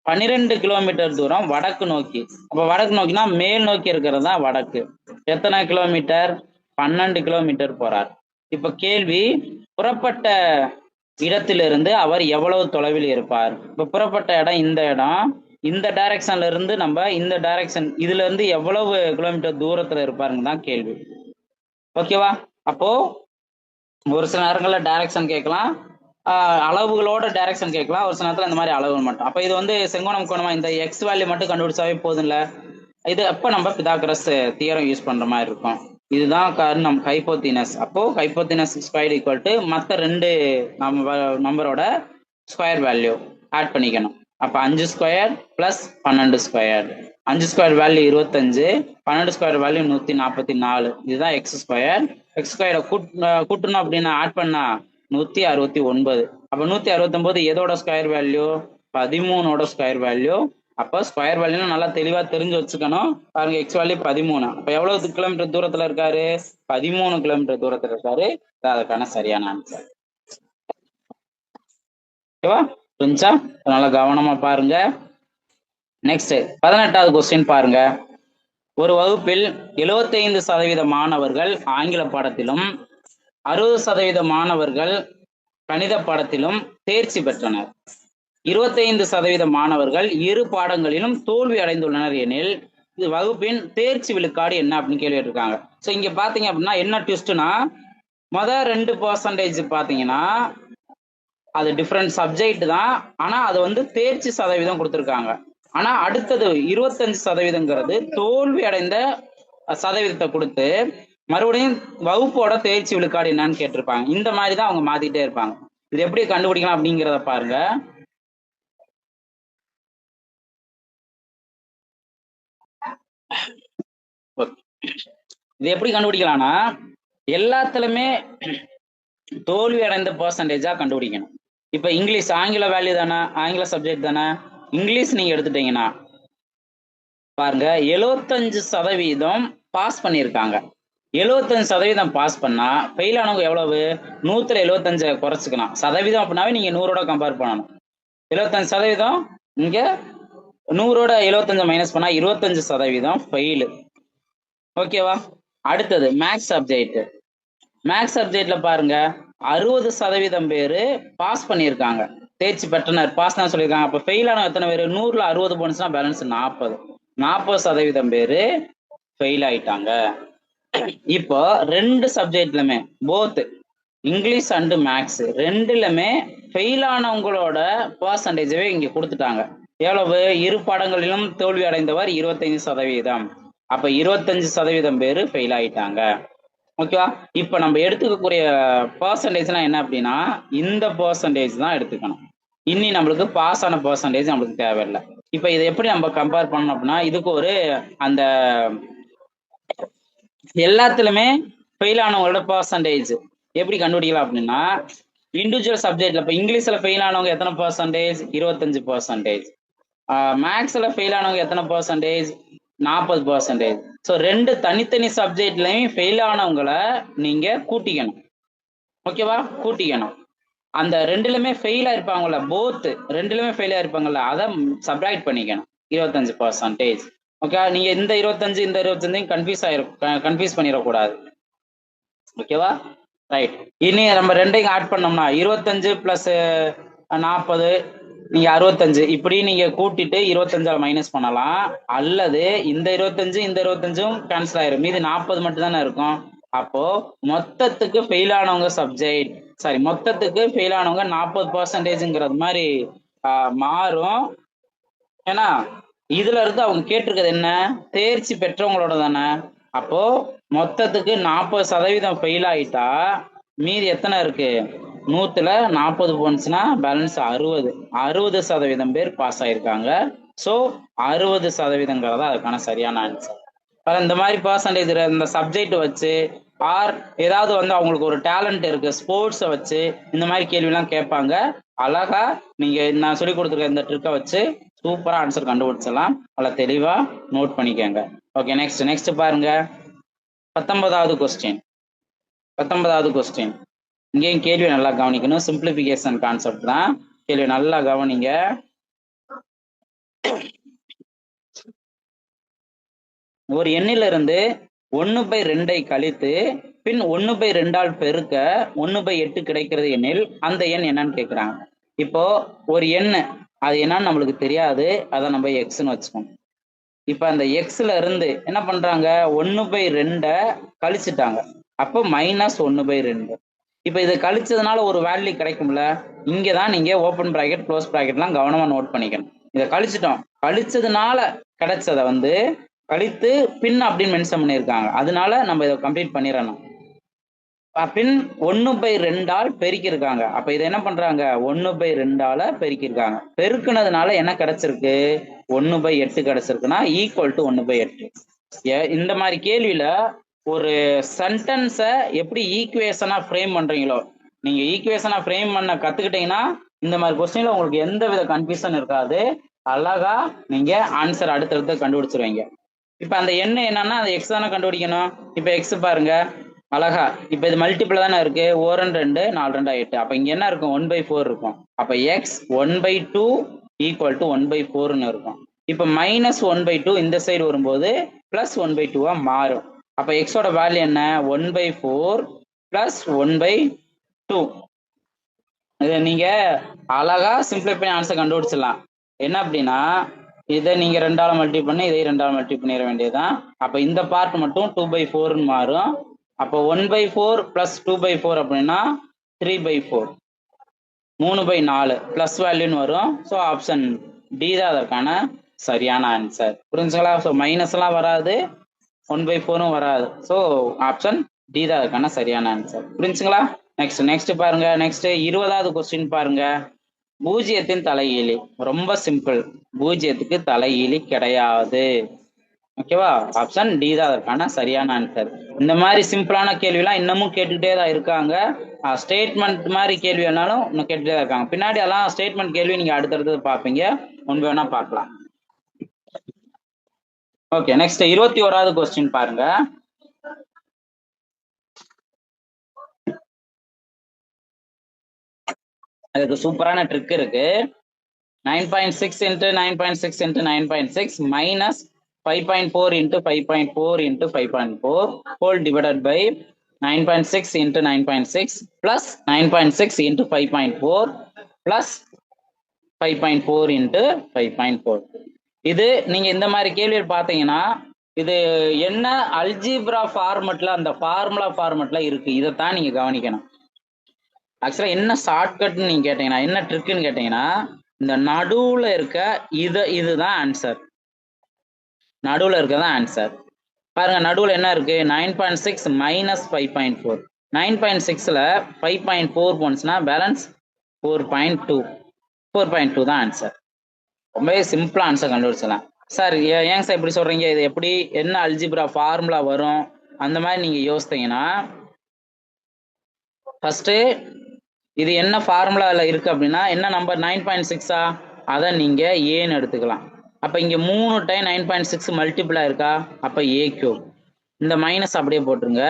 12 கிலோமீட்டர் தூரம் வடக்கு நோக்கி. அப்ப வடக்கு நோக்கினா மேல் நோக்கி இருக்கிறது தான் வடக்கு. எத்தனை கிலோமீட்டர்? 12 கிலோமீட்டர் போறார். இப்ப கேள்வி, புறப்பட்ட இடத்திலிருந்து அவர் எவ்வளவு தொலைவில் இருப்பார்? இப்ப புறப்பட்ட இடம் இந்த இடம், இந்த டைரக்ஷன்ல இருந்து நம்ம இந்த டைரக்ஷன், இதுல இருந்து எவ்வளவு கிலோமீட்டர் தூரத்துல இருப்பாருன்னு தான் கேள்வி. ஓகேவா? அப்போ ஒரு சில நேரங்கள்ல டைரக்ஷன் கேட்கலாம், அளவுகளோட டைரக்ஷன் கேட்கலாம், ஒரு சில நேரத்துல இந்த மாதிரி அளவுகள் மட்டும். அப்ப இது வந்து செங்கோணம் கோணமா இந்த எக்ஸ் வேல்யூ மட்டும் கண்டுபிடிச்சாவே போதும்ல. இது அப்ப நம்ம பிதாகரஸ் தியரம் யூஸ் பண்ற மாதிரி இருக்கும். இதுதான் காரணம், ஹைப்போதினஸ். அப்போ ஹைப்போதினஸ் ஸ்கொயர் ஈக்குவல் டு மற்ற 2 நம்பரோட ஸ்கொயர் வேல்யூ ஆட் பண்ணிக்கணும். அப்ப 5 square plus 12 square. 5 square value 25, 12 square value 144. இதுதான் எக்ஸ் ஸ்கொயர். எக்ஸ் ஸ்கொயரை கூட்டணும் அப்படின்னா ஆட் பண்ணா 169. அப்ப 169 எதோட ஸ்கொயர் வேல்யூ? 13ஓட ஸ்கொயர் வேல்யூ. அப்போ ஸ்கொயர் வேல்யூ நல்லா தெளிவா தெரிஞ்சு வச்சுக்கணும். பாருங்க, எக்ஸ் வேல்யூ 13. அப்ப எவ்வளவு கிலோமீட்டர் தூரத்துல இருக்காரு? 13 கிலோமீட்டர் தூரத்துல இருக்காரு. அதுக்கான சரியான ஆன்சர். ஓகேவா? புரிஞ்சா? நல்லா கவனமா பாருங்க. நெக்ஸ்ட் 18வது கொஸ்டின் பாருங்க. ஒரு வகுப்பில் 75% மாணவர்கள் ஆங்கில பாடத்திலும் 60% மாணவர்கள் கணித பாடத்திலும் தேர்ச்சி பெற்றனர். 25% மாணவர்கள் இரு பாடங்களிலும் தோல்வி அடைந்துள்ளனர் எனில் இது வகுப்பின் தேர்ச்சி விழுக்காடு என்ன அப்படின்னு கேள்வி இருக்காங்க. ஸோ இங்க பாத்தீங்க அப்படின்னா என்ன ட்விஸ்ட்னா, மொதல் 2% பாத்தீங்கன்னா அது டிஃப்ரெண்ட் சப்ஜெக்ட் தான், ஆனா அது வந்து தேர்ச்சி சதவீதம் கொடுத்துருக்காங்க. ஆனா அடுத்தது 25%ங்கிறது தோல்வி அடைந்த சதவீதத்தை கொடுத்து மறுபடியும் வகுப்போட தேர்ச்சி விழுக்காடு என்னன்னு கேட்டிருப்பாங்க. இந்த மாதிரி தான் அவங்க மாத்திட்டே இருப்பாங்க. இது எப்படி கண்டுபிடிக்கலாம் அப்படிங்கிறத பாருங்க. இது எப்படி கண்டுபிடிக்கலாம்னா, எல்லாத்துலயுமே தோல்வி அடைந்த பெர்சன்டேஜா கண்டுபிடிக்கணும். இப்ப இங்கிலீஷ் ஆங்கில வேல்யூ தானே, ஆங்கில சப்ஜெக்ட் தானே. இங்கிலீஷ் நீங்க எடுத்துட்டீங்கன்னா பாருங்க, 75% பாஸ் பண்ணியிருக்காங்க. 75% பாஸ் பண்ணா ஃபெயில் ஆனவங்க எவ்வளவு? 100ல 75 குறைச்சிக்கலாம். சதவீதம் அப்படின்னாவே நீங்க 100ஓட கம்பேர் பண்ணணும். 75% இங்க 100ஓட 75 மைனஸ் பண்ணா 25% ஃபெயிலு. ஓகேவா? அடுத்தது மேக்ஸ் சப்ஜெக்ட். மேக்ஸ் சப்ஜெக்ட்ல பாருங்க, 60% பேரு பாஸ் பண்ணியிருக்காங்க, தேர்ச்சி பெற்றனர், பாஸ் தான் சொல்லியிருக்காங்க. அப்ப ஃபெயில் ஆன எத்தனை பேரு? 100ல 60 போனுச்சுன்னா பேலன்ஸ் 40% பேரு ஃபெயில் ஆயிட்டாங்க. இப்போ 2 சப்ஜெக்ட்லுமே போத் இங்கிலீஷ் அண்ட் மேக்ஸ் ரெண்டுலமே ஃபெயில் ஆனவங்களோட பர்சன்டேஜவே இங்க கொடுத்துட்டாங்க. எவ்வளவு? இரு பாடங்களிலும் தோல்வி அடைந்தவர் 25%. அப்ப 25% பேர் ஃபெயில் ஆயிட்டாங்க. ஓகேவா? இப்ப நம்ம எடுத்துக்கக்கூடிய பெர்சன்டேஜ்லாம் என்ன அப்படின்னா இந்த பெர்சன்டேஜ் தான் எடுத்துக்கணும். இனி நம்மளுக்கு பாஸ் ஆன பெர்சன்டேஜ் நம்மளுக்கு தேவையில்லை. இப்ப இதை எப்படி நம்ம கம்பேர் பண்ணணும் அப்படின்னா இதுக்கு ஒரு அந்த எல்லாத்துலயுமே ஃபெயில் ஆனவங்களோட பெர்சன்டேஜ் எப்படி கண்டுபிடிக்கலாம் அப்படின்னா இண்டிவிஜுவல் சப்ஜெக்ட்ல இப்ப இங்கிலீஷ்ல ஃபெயில் ஆனவங்க எத்தனை பெர்சன்டேஜ் 25%. மேக்ஸ்ல ஃபெயில் ஆனவங்க எத்தனை பெர்சன்டேஜ் 40%. ஸோ ரெண்டு தனித்தனி சப்ஜெக்ட்லயும் ஃபெயில் ஆனவங்களை நீங்க கூட்டிக்கணும். ஓகேவா? கூட்டிக்கணும். அந்த ரெண்டுலயுமே ஃபெயில் ஆயிருப்பாங்கல்ல போத் ரெண்டுலயுமே ஃபெயில் ஆயிருப்பாங்கல்ல அதை சப்ராக்ட் பண்ணிக்கணும் 25%. ஓகே, நீங்க இந்த 25 இந்த 25 கன்ஃபியூஸ் பண்ணிடக்கூடாது. ஓகேவா? ரைட். இனி நம்ம ரெண்டையும் ஆட் பண்ணோம்னா 25 பிளஸ் 40 நீங்க 65 இப்படி நீங்க கூட்டிட்டு 25 மைனஸ் பண்ணலாம். அல்லது இந்த 25 இந்த 25 கேன்சல் ஆயிரும், மீது 40 மட்டும் தானே இருக்கும். அப்போ மொத்தத்துக்கு ஃபெயில் ஆனவங்க சப்ஜெக்ட் சாரி மொத்தத்துக்கு ஃபெயில் ஆனவங்க 40%ங்கிறது மாதிரி மாறும். ஏன்னா இதுல இருந்து அவங்க கேட்டிருக்கிறது என்ன, தேர்ச்சி பெற்றவங்களோட தானே. அப்போ மொத்தத்துக்கு 40% ஃபெயில் ஆயிட்டா மீதி எத்தனை இருக்கு, 100ல 40 போனுச்சுன்னா பேலன்ஸ் 60% பேர் பாஸ் ஆயிருக்காங்க. ஸோ 60%ங்கிறதா அதுக்கான சரியான ஆன்சர். இந்த மாதிரி பர்சன்டேஜ் இந்த சப்ஜெக்ட் வச்சு ஆர் ஏதாவது வந்து அவங்களுக்கு ஒரு டேலண்ட் இருக்கு ஸ்போர்ட்ஸை வச்சு இந்த மாதிரி கேள்விலாம் கேட்பாங்க. அழகா நீங்க நான் சொல்லி கொடுத்துருக்க இந்த ட்ரிக்கை வச்சு சூப்பரா ஆன்சர் கண்டுபிடிச்சலாம். நல்லா தெளிவா நோட் பண்ணிக்கோங்க. ஓகே, நெக்ஸ்ட் பாருங்க 19வது கொஸ்டின். இங்கேயும் கேள்வி நல்லா கவனிக்கணும். சிம்பிளிஃபிகேஷன் கான்செப்ட் தான். கேள்வி நல்லா கவனிங்க. ஒரு எண்ணிலிருந்து 1/2 கழித்து பின் 1/2 பெருக்க 1/8 கிடைக்கிறது எண்ணில் அந்த எண் என்னன்னு கேட்குறாங்க. இப்போ ஒரு எண் அது என்னன்னு நம்மளுக்கு தெரியாது, அதை நம்ம எக்ஸ்ன்னு வச்சுக்கோம். இப்ப அந்த எக்ஸ்ல இருந்து என்ன பண்றாங்க, 1/2 கழிச்சுட்டாங்க. அப்போ -1/2. இப்ப இது கழிச்சதுனால ஒரு வேல்யூ கிடைக்கும்ல, இங்கதான் நீங்க ஓப்பன் பிராக்கெட் க்ளோஸ் பிராக்கெட்லாம் கவனமா நோட் பண்ணிக்கணும். இதை கழிச்சிட்டோம், கழிச்சதுனால கிடைச்சதை வந்து கழித்து பின் அப்படின்னு மென்ஷன் பண்ணியிருக்காங்க. அதனால நம்ம இதை கம்ப்ளீட் பண்ணிடணும். பின் 1/2 பெருக்கிருக்காங்க. அப்ப இதை என்ன பண்றாங்க, 1/2 பெருக்கிருக்காங்க. பெருக்குனதுனால என்ன கிடைச்சிருக்கு, 1/8 கிடைச்சிருக்குன்னா ஈக்குவல் டு 1/8. இந்த மாதிரி கேள்வியில ஒரு சென்டென்ஸை எப்படி ஈக்குவேஷனா ஃப்ரேம் பண்றீங்களோ, நீங்க ஈக்குவேஷனா ஃப்ரேம் பண்ண கத்துக்கிட்டீங்கன்னா இந்த மாதிரி கொஸ்டின்ல உங்களுக்கு எந்த வித கன்ஃபியூஷன் இருக்காது. அழகா நீங்க ஆன்சர் அடுத்தடுத்து கண்டுபிடிச்சிருவீங்க. இப்ப அந்த எண் என்னன்னா அந்த எக்ஸ் தானே கண்டுபிடிக்கணும். இப்ப எக்ஸ் பாருங்க அழகா, இப்ப இது மல்டிபிள் தானே இருக்கு, 1 2 4 2 8. அப்ப இங்க என்ன இருக்கும், 1/4 இருக்கும். அப்ப எக்ஸ் 1/2 ஈக்குவல் டு 1/4ன்னு இருக்கும். இப்ப -1/2 இந்த சைடு வரும்போது +1/2 மாறும். அப்ப எக்ஸோட வேல்யூ என்ன, 1/4 + 1/2. இதை நீங்க அழகா சிம்பிளை பண்ணி ஆன்சர் கண்டுபிடிச்சிடலாம். என்ன அப்படின்னா இதை நீங்க 2ஆல மல்டி பண்ணி இதை 2ஆல மல்டி பண்ணிட வேண்டியதுதான். அப்ப இந்த பார்ட் மட்டும் 2/4ன்னு மாறும். அப்போ 1/4 + 2/4 அப்படின்னா 3/4, 3/4 பிளஸ் வேல்யூன்னு வரும். ஸோ ஆப்ஷன் டி தான் அதற்கான சரியான ஆன்சர். புரிஞ்சுங்களா? ஸோ மைனஸ் எல்லாம் வராது, 1/4ம் வராது. ஸோ ஆப்ஷன் டி தான் அதற்கான சரியான ஆன்சர். புரிஞ்சுங்களா? நெக்ஸ்ட் பாருங்க. நெக்ஸ்ட் 20வது கொஸ்டின் பாருங்க. பூஜ்ஜியத்தின் தலைகீழி. ரொம்ப சிம்பிள், பூஜ்ஜியத்துக்கு தலைகீழி கிடையாது. ஓகேவா? ஆப்ஷன் டி தான் அதற்கான சரியான ஆன்சர். இந்த மாதிரி சிம்பிளான கேள்விலாம் இன்னமும் கேட்டுக்கிட்டே தான் இருக்காங்க. ஸ்டேட்மெண்ட் மாதிரி கேள்வி வேணாலும் இன்னும் கேட்டுட்டே தான் இருக்காங்க. பின்னாடி எல்லாம் ஸ்டேட்மெண்ட் கேள்வி நீங்க அடுத்தடுத்து பார்ப்பீங்க, முன்பு வேணா பார்க்கலாம். ஓகே, நெக்ஸ்ட் 21வது கொஸ்டின் பாருங்க. அதுக்கு சூப்பரான ட்ரிக் இருக்கு. 9.6 × 9.6 × 9.6 minus 5.4 × 5.4 × 5.4 whole divided by 9.6 × 9.6 plus 9.6 × 5.4 plus 5.4 × 5.4. இது நீங்க இந்த மாதிரி கேள்வி பார்த்தீங்கன்னா இது என்ன அல்ஜிப்ரா ஃபார்மெட்ல அந்த ஃபார்முலா ஃபார்மெட்ல இருக்கு, இதைத்தான் நீங்க கவனிக்கணும். ஆக்சுவலா என்ன ஷார்ட்கட்னு நீங்க கேட்டீங்கன்னா, என்ன ட்ரிக்குன்னு கேட்டீங்கன்னா, இந்த நடுவுல இருக்க இதுதான் ஆன்சர். நடுவுல இருக்கதான் ஆன்சர். பாருங்க நடுவில் என்ன இருக்கு 9.6 மைனஸ் 5.4. 9.6ல 5.4 போனுச்சுன்னா பேலன்ஸ் 4.2. 4.2 தான் ஆன்சர். ரொம்பவே சிம்பிளா ஆன்சர் கண்டுபிடிச்சலாம் சார். ஏங்க சார் இப்படி சொல்றீங்க? இது எப்படி என்ன அல்ஜிப்ரா ஃபார்முலா வரும் அந்த மாதிரி நீங்க யோசித்தீங்கன்னா, ஃபர்ஸ்ட் இது என்ன ஃபார்முலாவில் இருக்கு அப்படின்னா, என்ன நம்பர் 9.6ஆ, அதை நீங்க ஏன்னு எடுத்துக்கலாம். அப்ப இங்க 3 டைம் 9.6 மல்டிபிளா இருக்கா, அப்ப ஏ கியூப். இந்த மைனஸ் அப்படியே போட்டுருங்க.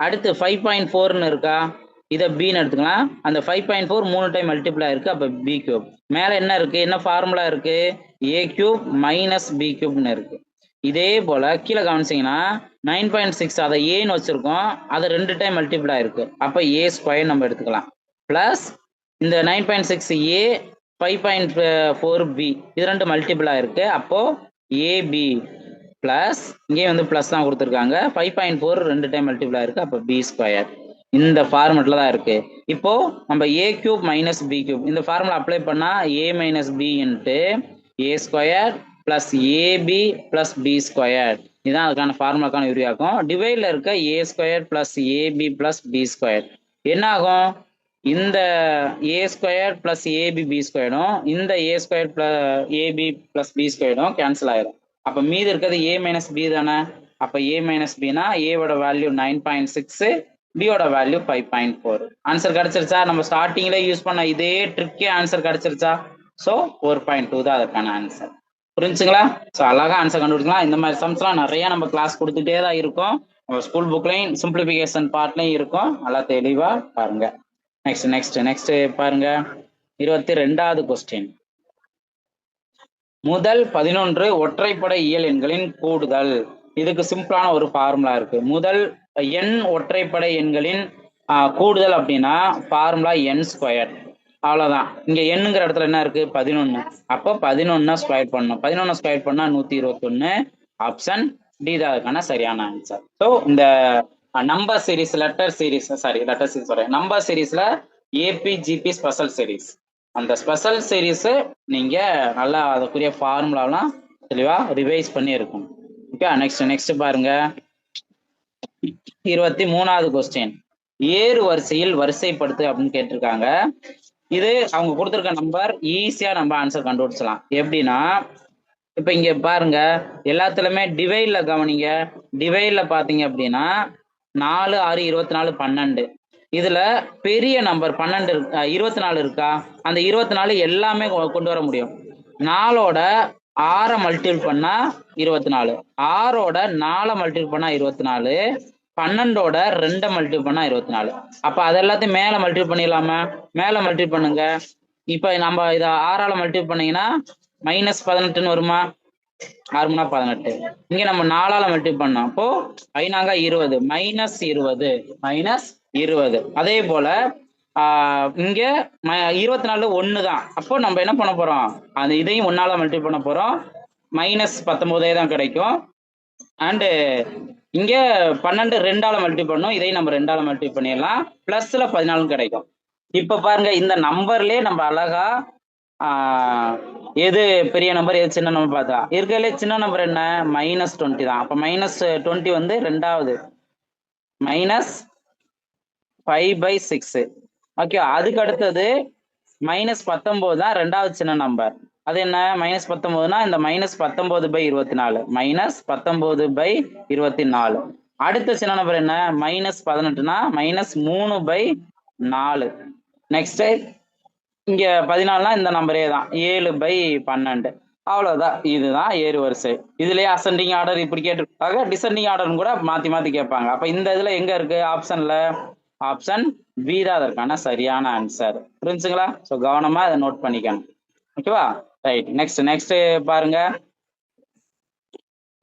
அடுத்து 5.4ன்னு இருக்கா, இதை பின்னு எடுத்துக்கலாம். அந்த 5.4 3 டைம் மல்டிபிளா இருக்கு, அப்ப பி கியூப். மேல என்ன இருக்கு, என்ன ஃபார்முலா இருக்கு, ஏ கியூப் மைனஸ் பி கியூப்னு இருக்கு. இதே போல கீழே கவனிச்சிங்கன்னா 9.6 அதை ஏன்னு வச்சிருக்கோம், அதை 2 டைம் மல்டிபிளா இருக்கு, அப்ப ஏ ஸ்கொயர் நம்ம எடுத்துக்கலாம். பிளஸ் இந்த 9.6 ஏ 5.4 பி இது 2 மல்டிபிளா இருக்கு, அப்போ ஏபி பிளஸ் இங்கேயும் வந்து பிளஸ் தான் கொடுத்துருக்காங்க. 5.4 2 டைம் மல்டிபிளா இருக்கு, அப்போ பி ஸ்கொயர். இந்த ஃபார்மெட்ல தான் இருக்கு. இப்போ நம்ம a cube minus b cube இந்த ஃபார்முலா அப்ளை பண்ணா a minus b into a square plus ab plus b square. இதுதான் அதுக்கான ஃபார்முலாக்கான உருவாக்கும். டிவைட்ல இருக்க a square plus ab plus b square என்ன ஆகும், இந்த a square plus ab b ஸ்கொயரும் இந்த a square plus ab plus b ஸ்கொயரும் கேன்சல் ஆயிடும். அப்ப மீது இருக்கிறது ஏ மைனஸ் பி தானே. அப்ப ஏ மைனஸ் பினா ஏவோட வேல்யூ 9.6, பியோட வேல்யூ 5.4. ஆன்சர் கிடைச்சிருச்சா? நம்ம ஸ்டார்டிங்ல யூஸ் பண்ண இதே ட்ரிக்கே ஆன்சர் கிடைச்சிருச்சா? ஸோ 4.2 தான் அதற்கான ஆன்சர். புரிஞ்சுங்களா? ஸோ அழகா ஆன்சர் கண்டுபிடிக்கலாம். இந்த மாதிரி சம்ஸ்லாம் நிறைய நம்ம கிளாஸ் கொடுத்துட்டே தான் இருக்கும். ஸ்கூல் புக்லையும் சிம்பிளிஃபிகேஷன் பார்ட்லையும் இருக்கும். நல்லா தெளிவா பாருங்க. நெக்ஸ்ட் பாருங்க. 22வது கொஸ்டின். முதல் 11 ஒற்றைப்படை இயல் எண்களின் கூடுதல். இதுக்கு சிம்பிளான ஒரு ஃபார்முலா இருக்கு. முதல் எண் ஒற்றைப்படை எண்களின் கூடுதல் அப்படின்னா ஃபார்முலா என் ஸ்கொயர். அவ்வளவுதான். இங்க எண்ணுங்கிற இடத்துல என்ன இருக்கு 11. அப்போ 11 ஸ்கொயர் பண்ணணும். 11 ஸ்கொயர் பண்ணா 121. ஆப்ஷன் டி தான் அதுக்கான சரியான ஆன்சர். ஸோ இந்த நம்பர் சீரீஸ் நம்பர் சீரீஸ்ல ஏபிஜிபி ஸ்பெஷல் சீரீஸ், அந்த ஸ்பெஷல் சீரீஸ் நீங்க நல்லா அதுக்குரிய ஃபார்முலாலாம் தெளிவா ரிவைஸ் பண்ணி இருக்கும். ஓகே, நெக்ஸ்ட் பாருங்க. 23வது கொஸ்டின். ஏறு வரிசையில் வரிசைப்படுத்து அப்படின்னு கேட்டிருக்காங்க. இது அவங்க கொடுத்துருக்க நம்பர் ஈஸியா நம்ம ஆன்சர் கண்டுபிடிச்சலாம். எப்படின்னா இப்ப இங்க பாருங்க, எல்லாத்துலயுமே டிவைட்ல கவனிங்க. டிவைட்ல பாத்தீங்க அப்படின்னா 4 6 24 12. இதுல பெரிய நம்பர் 12 24 இருக்கா, அந்த 24 எல்லாமே கொண்டு வர முடியும். 4ஓட 6 மல்டிபிள் பண்ணா 24, 6ஓட 4 மல்டிபிள் பண்ணா 24, 12ஓட 2 மல்டிபிள் பண்ணா 24. அப்ப அது எல்லாத்தையும் மேல மல்டிபிள் பண்ணிடலாமா? மேல மல்டிபிள் பண்ணுங்க. இப்ப நம்ம இதை 6ஆல மல்டிபிள் பண்ணீங்கன்னா மைனஸ் 18ன்னு வருமா? 6 3 18. இங்க நம்ம 4ஆல மல்டிபிள் பண்ணோம், அப்போ 5 20, மைனஸ் 20. அதே போல இங்க 24 1 தான். அப்போ நம்ம என்ன பண்ண போறோம், அந்த இதையும் 1ஆல மல்டிபிள் பண்ண போறோம், மைனஸ் 19 தான் கிடைக்கும். அண்டு இங்க 12 2ஆல மல்டிபிள் பண்ணும், இதையும் நம்ம 2ஆல மல்டிபிள் பண்ணிடலாம், பிளஸ்ல 14 கிடைக்கும். இப்ப பாருங்க, இந்த நம்பர்லயே நம்ம அழகா எது பெரிய நம்பர் எது சின்ன நம்பர் பார்த்தா, இருக்கிறதுலே சின்ன நம்பர் என்ன, மைனஸ் 20 தான். அப்ப மைனஸ் 20 வந்து ரெண்டாவது, மைனஸ் 5/6. ஓகே, அதுக்கு அடுத்தது மைனஸ் 19 தான் ரெண்டாவது சின்ன நம்பர். அது என்ன, மைனஸ் 19னா இந்த மைனஸ் 19/24, மைனஸ் 19/24. அடுத்த சின்ன நம்பர் என்ன, மைனஸ் 18னா மைனஸ் 3/4. நெக்ஸ்ட் இங்க 14னா இந்த நம்பரே தான், 7/12. அவ்வளவுதான். இதுதான் ஏறு வரிசை. இதுலயே அசெண்டிங் ஆர்டர் இப்படி கேட்டிருக்காங்க, டிசெண்டிங் ஆர்டர் கூட மாத்தி மாத்தி கேட்பாங்க. அப்ப இந்த இதுல எங்க இருக்கு ஆப்ஷன்ல, ஆப்ஷன் பி தான் அதற்கான சரியான ஆன்சர். புரிஞ்சுங்களா? ஸோ கவனமா அதை நோட் பண்ணிக்கணும். ஓகேவா? ரைட். நெக்ஸ்ட் பாருங்க.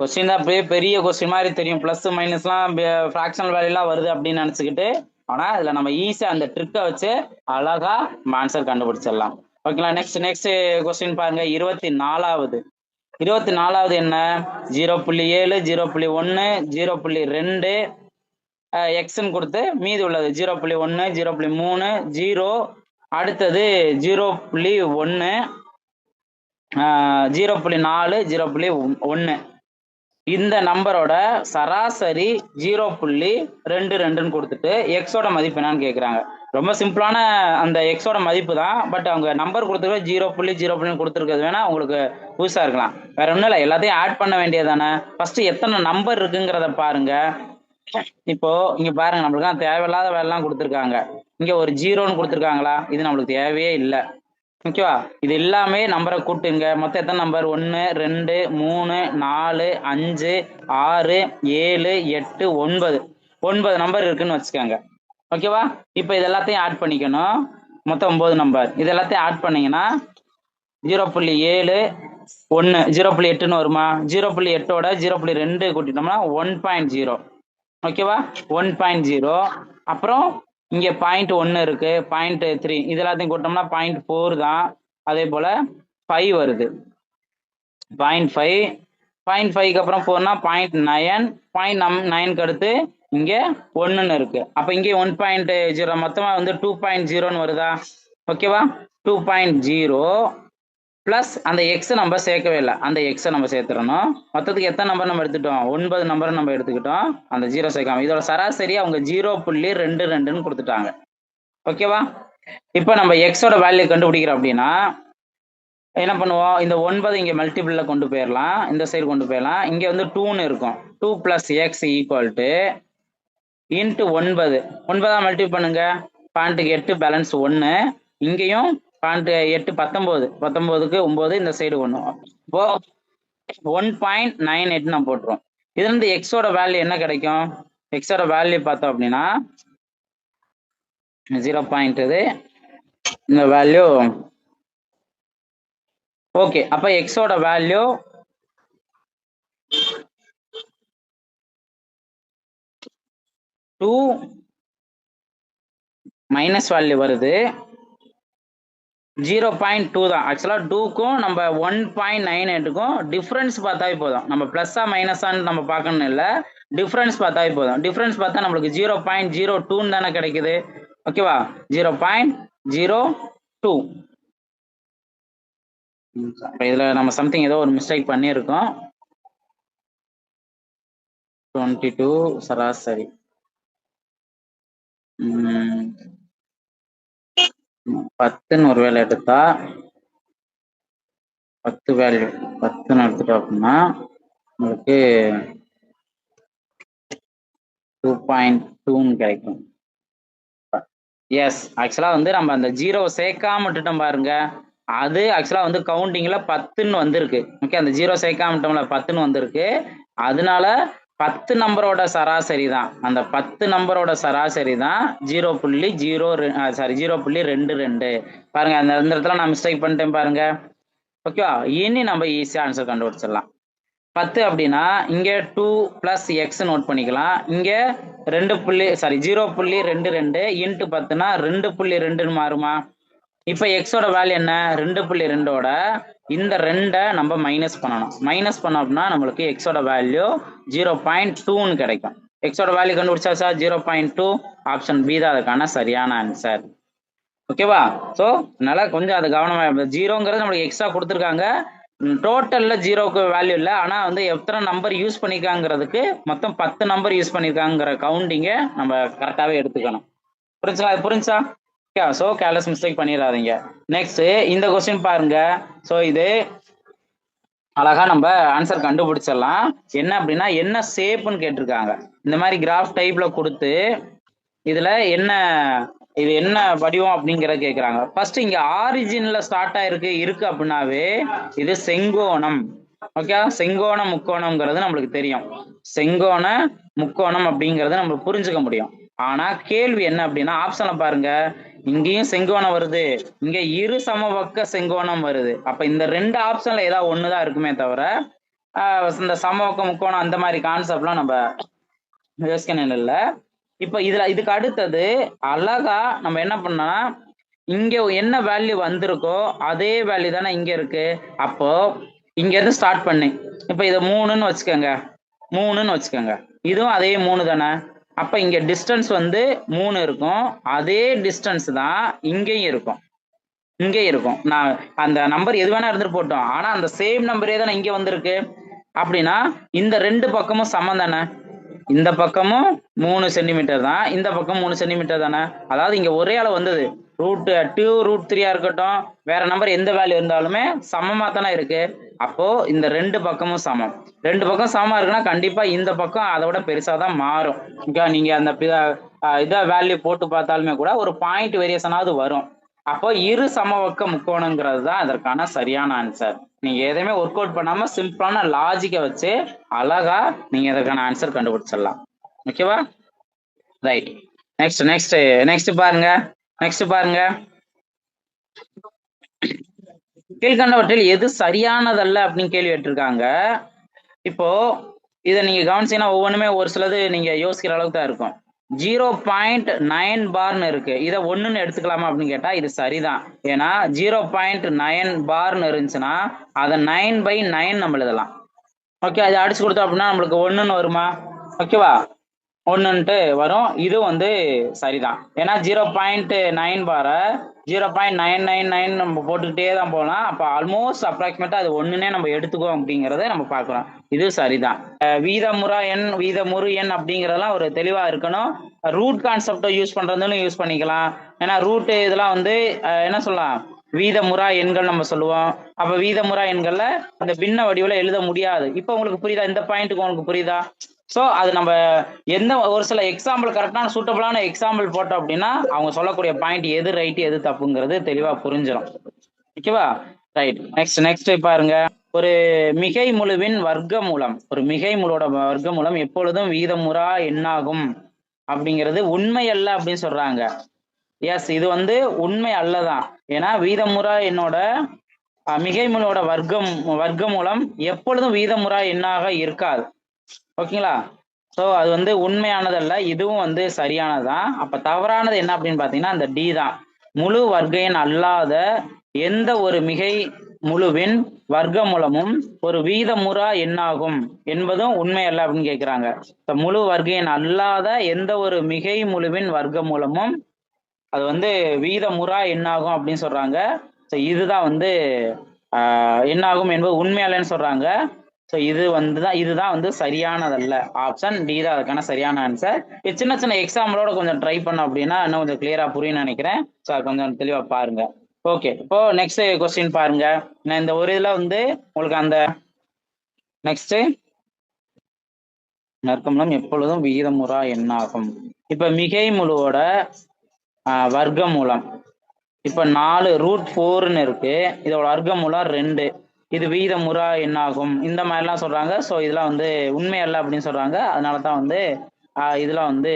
கொஸ்டின் தான் பெரிய கொஸ்டின் மாதிரி தெரியும், பிளஸ் மைனஸ்லாம் ஃப்ராக்ஷனல் வேல்யூலாம் வருது அப்படின்னு நினைச்சுக்கிட்டு, ஆனா இதுல நம்ம ஈஸியா அந்த ட்ரிக்கை வச்சு அழகா ஆன்சர் கண்டுபிடிச்சிடலாம். ஓகேங்களா? நெக்ஸ்ட் கொஸ்டின் பாருங்க. 24வது என்ன, 0.7 0.1 0.2 எக்ஸ்ன்னு கொடுத்து மீதி உள்ளது 0.1 0.3 0, அடுத்தது 0.1 0.4 0.1. இந்த நம்பரோட சராசரி 0.22 கொடுத்துட்டு எக்ஸோட மதிப்பு என்னன்னு கேட்குறாங்க. ரொம்ப சிம்பிளான அந்த எக்ஸோட மதிப்பு தான். பட் அவங்க நம்பர் கொடுத்துருக்க 0.0 கொடுத்துருக்கிறது வேணா உங்களுக்கு புதுசா இருக்கலாம். வேற ஒன்றும் இல்லை, எல்லாத்தையும் ஆட் பண்ண வேண்டியதானே. ஃபர்ஸ்ட் எத்தனை நம்பர் இருக்குங்கிறத பாருங்க. இப்போ இங்க பாருங்க, நம்மளுக்கு தேவையில்லாத வேலைலாம் கொடுத்துருக்காங்க. இங்க ஒரு 0ன்னு கொடுத்துருக்காங்களா? இது நம்மளுக்கு தேவையே இல்லை. ஓகேவா? இது எல்லாமே நம்பரை கூட்டுங்க. மொத்தம் எத்தனை நம்பர்? 1 2 3 4 5 6 7 8 9 9 நம்பர் இருக்குன்னு வச்சுக்கோங்க. ஓகேவா? இப்போ இது எல்லாத்தையும் ஆட் பண்ணிக்கணும். மொத்தம் 9 நம்பர். இது எல்லாத்தையும் ஆட் பண்ணீங்கன்னா 0.7 1 0.8ன்னு வருமா? 0.8ஓட 0.2 கூட்டிட்டோம்னா 1.0. ஓகேவா? 1.0. அப்புறம் இங்க 0.1 இருக்கு, 0.3, இது எல்லாத்தையும் கூட்டோம்னா 0.4 தான். அதே போல 5 வருது, 0.5. 0.5க்கு அப்புறம் 4னா 0.9. 0.9க்கு அடுத்து இங்க 1ன்னு இருக்கு. அப்ப இங்கே 1.0 மொத்தமா வந்து 2.0ன்னு வருதா? ஓகேவா? 2.0 பிளஸ் அந்த எக்ஸ் நம்ம சேர்க்கவே இல்லை, அந்த எக்ஸை நம்ம சேர்த்துடணும். மொத்தத்துக்கு எத்தனை நம்பர் நம்ம எடுத்துட்டோம்? 9 நம்பர் நம்ம எடுத்துக்கிட்டோம், அந்த 0 சேர்க்காம. இதோட சராசரி அவங்க 0.22ன்னு கொடுத்துட்டாங்க. ஓகேவா? இப்போ நம்ம எக்ஸோட வேல்யூ கண்டுபிடிக்கிறோம் அப்படின்னா என்ன பண்ணுவோம்? இந்த 9 இங்க மல்டிபிள்ல கொண்டு போயிடலாம், இந்த சைடு கொண்டு போயிடலாம். இங்க வந்து 2ன்னு இருக்கும். 2 + x = இன்ட்டு 9. 9 மல்டிபிள் பண்ணுங்க, 0.8 பேலன்ஸ் 1. இங்கேயும் 0.8 19, 19க்கு 9, இந்த சைடு 1. இப்போ 1.98 நம்ம போட்டுருவோம். இதுல இருந்து எக்ஸோட வேல்யூ என்ன கிடைக்கும்? எக்ஸோட வேல்யூ பார்த்தோம் அப்படின்னா 0. இது இந்த வேல்யூ. ஓகே, அப்ப எக்ஸோட வேல்யூ 2 மைனஸ் வேல்யூ வருது. 0.2 தான். ஆக்சுவலா 2க்கும் நம்ம 1.98க்கும் டிஃபரன்ஸ் பார்த்தாவே போதும். நம்ம பிளஸ்ஸா மைனஸான்னு நம்ம பார்க்கணும் இல்லை, டிஃபரன்ஸ் பார்த்தாவே போதும். டிஃபரன்ஸ் பார்த்தா நம்மளுக்கு 0.02 தானே கிடைக்குது. ஓகேவா? 0.02. இதுல நம்ம சம்திங் ஏதோ ஒரு மிஸ்டேக் பண்ணியிருக்கோம். 22 சராசரி 10ன்னு ஒரு வேலை எடுத்தா 10 வேல்யூ 10ன்னு எடுத்துட்டோம் அப்படின்னா உங்களுக்கு 2.2ன்னு கிடைக்கும். எஸ், ஆக்சுவலா வந்து நம்ம அந்த 0 சேர்க்காம விட்டுட்டோம் பாருங்க, அது ஆக்சுவலா வந்து கவுண்டிங்ல 10ன்னு வந்திருக்கு. ஓகே, அந்த 0 சேர்க்காம விட்டோம்ல, 10ன்னு வந்திருக்கு. அதனால 10 நம்பரோட சராசரி தான், அந்த 10 நம்பரோட சராசரி தான் 0.22 பாருங்க. அந்த இடத்துல நான் மிஸ்டேக் பண்ணிட்டேன் பாருங்க. ஓகேவா? இனி நம்ம ஈஸியா ஆன்சர் கண்டுபிடிச்சிடலாம். 10 அப்படின்னா இங்க 2 + x நோட் பண்ணிக்கலாம். இங்க 0.22 இன்ட்டு 10னா 2.2ன்னு மாறுமா? இப்ப எக்ஸோட வேல்யூ என்ன? 2.2ஓட இந்த 2 நம்ம மைனஸ் பண்ணணும். மைனஸ் பண்ணோம் அப்படின்னா நம்மளுக்கு எக்ஸோட வேல்யூ 0.2ன்னு கிடைக்கும். எக்ஸோட வேல்யூ கண்டுபிடிச்சாச்சா? 0.2. ஆப்ஷன் பி தான் அதுக்கான சரியான ஆன்சர். ஓகேவா? ஸோ அதனால கொஞ்சம் அது கவனமா. 0ங்கிறது நம்மளுக்கு எக்ஸ்ட்ரா கொடுத்துருக்காங்க. டோட்டல்ல 0க்கு வேல்யூ இல்லை, ஆனா வந்து எத்தனை நம்பர் யூஸ் பண்ணிருக்காங்கிறதுக்கு மொத்தம் 10 நம்பர் யூஸ் பண்ணிருக்காங்கிற கவுண்டிங்க நம்ம கரெக்டாவே எடுத்துக்கணும். புரிஞ்சா? ஸோ கேர்லெஸ் மிஸ்டேக் பண்ணிடாதீங்க. நெக்ஸ்ட் இந்த கொஸ்டின் பாருங்க. ஸோ இது அழகா நம்ம ஆன்சர் கண்டுபிடிச்சிடலாம். என்ன அப்படின்னா என்ன ஷேப்னு கேட்டிருக்காங்க. இந்த மாதிரி கிராஃப் டைப்ல கொடுத்து இதுல என்ன, இது என்ன வடிவம் அப்படிங்கிறத கேட்குறாங்க. ஃபர்ஸ்ட் இங்க ஆரிஜின்ல ஸ்டார்ட் இருக்கு அப்படின்னாவே இது செங்கோணம். ஓகே, செங்கோண முக்கோணம்ங்கிறது நம்மளுக்கு தெரியும். செங்கோண முக்கோணம் அப்படிங்கறத நம்ம புரிஞ்சுக்க முடியும். ஆனா கேள்வி என்ன அப்படின்னா ஆப்ஷன்ல பாருங்க, இங்கேயும் செங்கோணம் வருது, இங்க இரு சமபக்க செங்கோணம் வருது. அப்ப இந்த 2 ஆப்ஷன்ல ஏதாவது ஒண்ணுதான் இருக்குமே தவிர இந்த சமபக்க முக்கோணம் அந்த மாதிரி கான்செப்ட்லாம் நம்ம யோசிக்கணும் இல்லை. இப்ப இதுக்கு அடுத்தது அழகா நம்ம என்ன பண்ணா, இங்க என்ன வேல்யூ வந்திருக்கோ அதே வேல்யூ தானே இங்க இருக்கு. அப்போ இங்க இருந்து ஸ்டார்ட் பண்ணி இப்ப இதை 3ன்னு வச்சுக்கோங்க, இதுவும் அதே 3 தானே. அப்ப இங்க டிஸ்டன்ஸ் வந்து 3 இருக்கும், அதே டிஸ்டன்ஸ் தான் இங்கேயும் இருக்கும். நான் அந்த நம்பர் எது வேணா இருந்துட்டு போட்டோம், ஆனா அந்த சேம் நம்பரே தானே இங்க வந்திருக்கு. அப்படின்னா இந்த ரெண்டு பக்கமும் சமம் தானே. இந்த பக்கமும் 3 சென்டிமீட்டர் தான், இந்த பக்கம் 3 சென்டிமீட்டர் தானே. அதாவது இங்க ஒரே அளவு வந்தது. √2 √3 இருக்கட்டும், வேற நம்பர் எந்த வேல்யூ இருந்தாலுமே சமமா தானே இருக்கு. அப்போ இந்த ரெண்டு பக்கமும் சமம். ரெண்டு பக்கம் சமமா இருக்குன்னா கண்டிப்பா இந்த பக்கம் அதை விட பெருசா தான் மாறும். நீங்க அந்த இதை வேல்யூ போட்டு பார்த்தாலுமே கூட ஒரு பாயிண்ட் வேரியேஷனாவது வரும். அப்போ இரு சமபக்க முக்கோணங்கிறது தான் அதற்கான சரியான ஆன்சர். நீங்க எதையுமே ஒர்க் அவுட் பண்ணாம சிம்பிளான லாஜிக்கை வச்சு அழகா நீங்க இதற்கான ஆன்சர் கண்டுபிடிச்சிடலாம். ஓகேவா? ரைட். நெக்ஸ்ட் நெக்ஸ்ட் நெக்ஸ்ட் பாருங்க. நெக்ஸ்ட் பாருங்க. கீழ்கண்டவற்றில் எது சரியானதல்ல அப்படின்னு கேள்வி கேட்டிருக்காங்க. இப்போ இதை நீங்க கவனிச்சீங்கன்னா ஒவ்வொன்றுமே ஒரு சிலது நீங்க யோசிக்கிற அளவுக்கு தான் இருக்கும். 0.9 பார்னு இருக்கு. இதை ஒண்ணுன்னு எடுத்துக்கலாமா அப்படின்னு கேட்டா இது சரிதான். ஏன்னா 0.9 பார்னு இருந்துச்சுன்னா அதை 9/9 நம்ம எழுதலாம். ஓகே, அதை அடிச்சு கொடுத்தோம் அப்படின்னா நம்மளுக்கு ஒண்ணுன்னு வருமா? ஓகேவா? ஒன்றுன்ட்டு வரும். இது வந்து சரிதான். ஏன்னா 0.9 பார 0.999 நம்ம போட்டுக்கிட்டே தான் போகலாம். அப்போ ஆல்மோஸ்ட் அப்ராக்சிமேட்டா அது ஒண்ணுனே நம்ம எடுத்துக்கோம் அப்படிங்கிறத நம்ம பார்க்கலாம். இது சரிதான். வீதமுறா எண் வீதமுறு எண் அப்படிங்கிறதெல்லாம் ஒரு தெளிவா இருக்கணும். ரூட் கான்செப்டை யூஸ் பண்றதுன்னு யூஸ் பண்ணிக்கலாம். ஏன்னா ரூட் இதெல்லாம் வந்து என்ன சொல்லலாம், வீதமுறா எண்கள் நம்ம சொல்லுவோம். அப்ப வீதமுறா எண்கள்ல அந்த பின்ன வடிவில் எழுத முடியாது. இப்ப உங்களுக்கு புரியுதா? இந்த பாயிண்ட்டுக்கு உங்களுக்கு புரியுதா? ஸோ அது நம்ம எந்த ஒரு சில எக்ஸாம்பிள் கரெக்டான சூட்டபிளான எக்ஸாம்பிள் போட்டோம் அப்படின்னா அவங்க சொல்லக்கூடிய பாயிண்ட் எது ரைட் எது தப்புங்கிறது தெளிவா புரிஞ்சிடும். ஓகேவா? ரைட். நெக்ஸ்ட் நெக்ஸ்ட் பாருங்க. ஒரு மிகை முழுவின் வர்க்க மூலம், ஒரு மிகை முழுவோட வர்க்க மூலம் எப்பொழுதும் வீதமுறா எண்ணாகும் அப்படிங்கிறது உண்மை அல்ல அப்படின்னு சொல்றாங்க. எஸ், இது வந்து உண்மை அல்லதான். ஏன்னா வீதமுறா என்னோட மிகை முழுவோட வர்க்க மூலம் எப்பொழுதும் வீதமுறா எண்ணாக இருக்காது. ஓகேங்களா? ஸோ அது வந்து உண்மையானதல்ல. இதுவும் வந்து சரியானதுதான். அப்ப தவறானது என்ன அப்படின்னு பாத்தீங்கன்னா அந்த டி தான். முழு வர்க்க எண் அல்லாத எந்த ஒரு மிகை முழுவின் வர்க்க மூலமும் ஒரு வீதமுறா எண்ணாகும் என்பதும் உண்மை அல்ல அப்படின்னு கேட்கிறாங்க. முழு வர்க்க எண் அல்லாத எந்த ஒரு மிகை முழுவின் வர்க்க மூலமும் அது வந்து வீதமுறா எண்ணாகும் அப்படின்னு சொல்றாங்க. ஸோ இதுதான் வந்து என்னாகும் என்பது உண்மையல்லன்னு சொல்றாங்க. ஸோ இதுதான் வந்து சரியானதல்ல. ஆப்ஷன் டி தான் அதுக்கான சரியான ஆன்சர். சின்ன சின்ன எக்ஸாம்பிளோட கொஞ்சம் ட்ரை பண்ணோம் அப்படின்னா இன்னும் கொஞ்சம் கிளியரா புரியும்னு நினைக்கிறேன். ஸோ கொஞ்சம் தெளிவா பாருங்க. ஓகே, இப்போ நெக்ஸ்ட் கொஸ்டின் பாருங்க. நான் இந்த ஒரு இதுல வந்து உங்களுக்கு அந்த நெக்ஸ்ட் நற்கமலம் எப்பொழுதும் விகிதமுறா எண்ணாகும். இப்ப மிகை முழுவோட வர்க்க மூலம் இப்ப 4 √4ன்னு இருக்கு. இதோட வர்க்க மூலம் 2. இது வீதமுறா எண்ணாகும் இந்த மாதிரிலாம் சொல்றாங்க. ஸோ இதெல்லாம் வந்து உண்மை அல்ல அப்படின்னு சொல்றாங்க. அதனால தான் வந்து இதெல்லாம் வந்து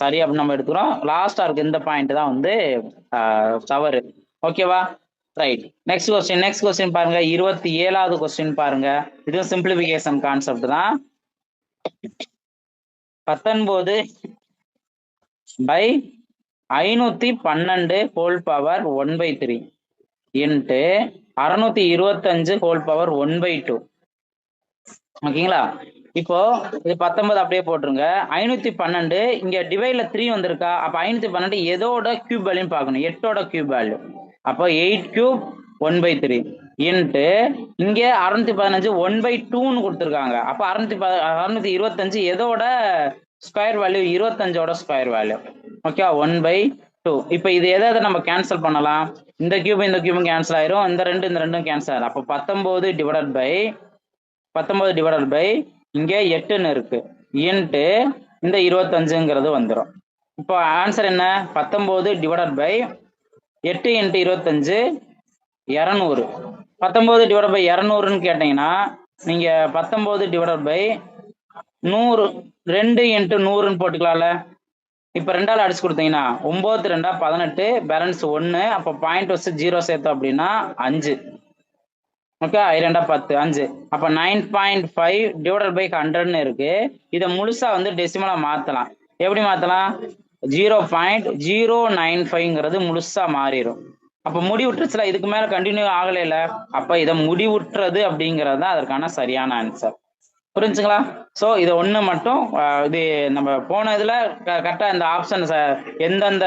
சரி அப்படின்னு நம்ம எடுத்துக்கிறோம். லாஸ்டா இருக்கு இந்த பாயிண்ட் தான் வந்து தவறு. ஓகேவா? ரைட். நெக்ஸ்ட் கொஸ்டின் பாருங்க. 27வது கொஸ்டின் பாருங்க. இதுவும் சிம்பிளிபிகேஷன் கான்செப்ட் தான். 19/512 whole power 1/3 into 625 whole power 1/2. ஓகேங்களா? இப்போ இது 19 அப்படியே போட்டுருங்க. 512 இங்க டிவைட்ல 3 வந்திருக்கா? அப்ப 512 எதோட கியூப் வேல்யூன்னு பார்க்கணும். 8ஓட கியூப் வேல்யூ. அப்போ 8³ 1/3 இன்ட்டு இங்க 615 1/2ன்னு கொடுத்துருக்காங்க. அப்ப 625 எதோட ஸ்கொயர் வேல்யூ? 25ஓட ஸ்கொயர் வேல்யூ. ஓகே, 1/2. இப்ப இது எதை நம்ம கேன்சல் பண்ணலாம்? இந்த கியூபும் கேன்சல் ஆயிரும். இந்த ரெண்டும் கேன்சல் ஆயிரும். அப்போ 19 டிவைடட் பை இங்க 8ன்னு இருக்கு இன்ட்டு இந்த 25ங்கிறது வந்துடும். இப்போ ஆன்சர் என்ன? 19 divided by 8 into 25 200. 19 divide by 200ன்னு கேட்டீங்கன்னா நீங்க 19 டிவைடட் பை 100 2 இன்ட்டு 100ன்னு போட்டுக்கலாம்ல. இப்ப 2ஆல அடிச்சு கொடுத்தீங்கன்னா 9 2 18 பேலன்ஸ் 1. அப்போ பாயிண்ட் வச்சு 0 சேர்த்தோம் அப்படின்னா 5. ஓகே, 2 10 5. அப்ப 9.5 டிவைடட் பை 100ன்னு இருக்கு. இதை முழுசா வந்து டெசிமலா மாத்தலாம். எப்படி மாத்தலாம்? 0.095ங்கிறது முழுசா மாறிடும். அப்ப முடிவுற்றுச்சுல, இதுக்கு மேல கண்டினியூ ஆகலைல. அப்ப இதை முடிவுற்றது அப்படிங்கிறது தான் அதற்கான சரியான ஆன்சர். புரிஞ்சுங்களா? ஸோ இதை ஒன்று மட்டும் இது நம்ம போன இதுல கரெக்டா இந்த ஆப்ஷன் எந்தெந்த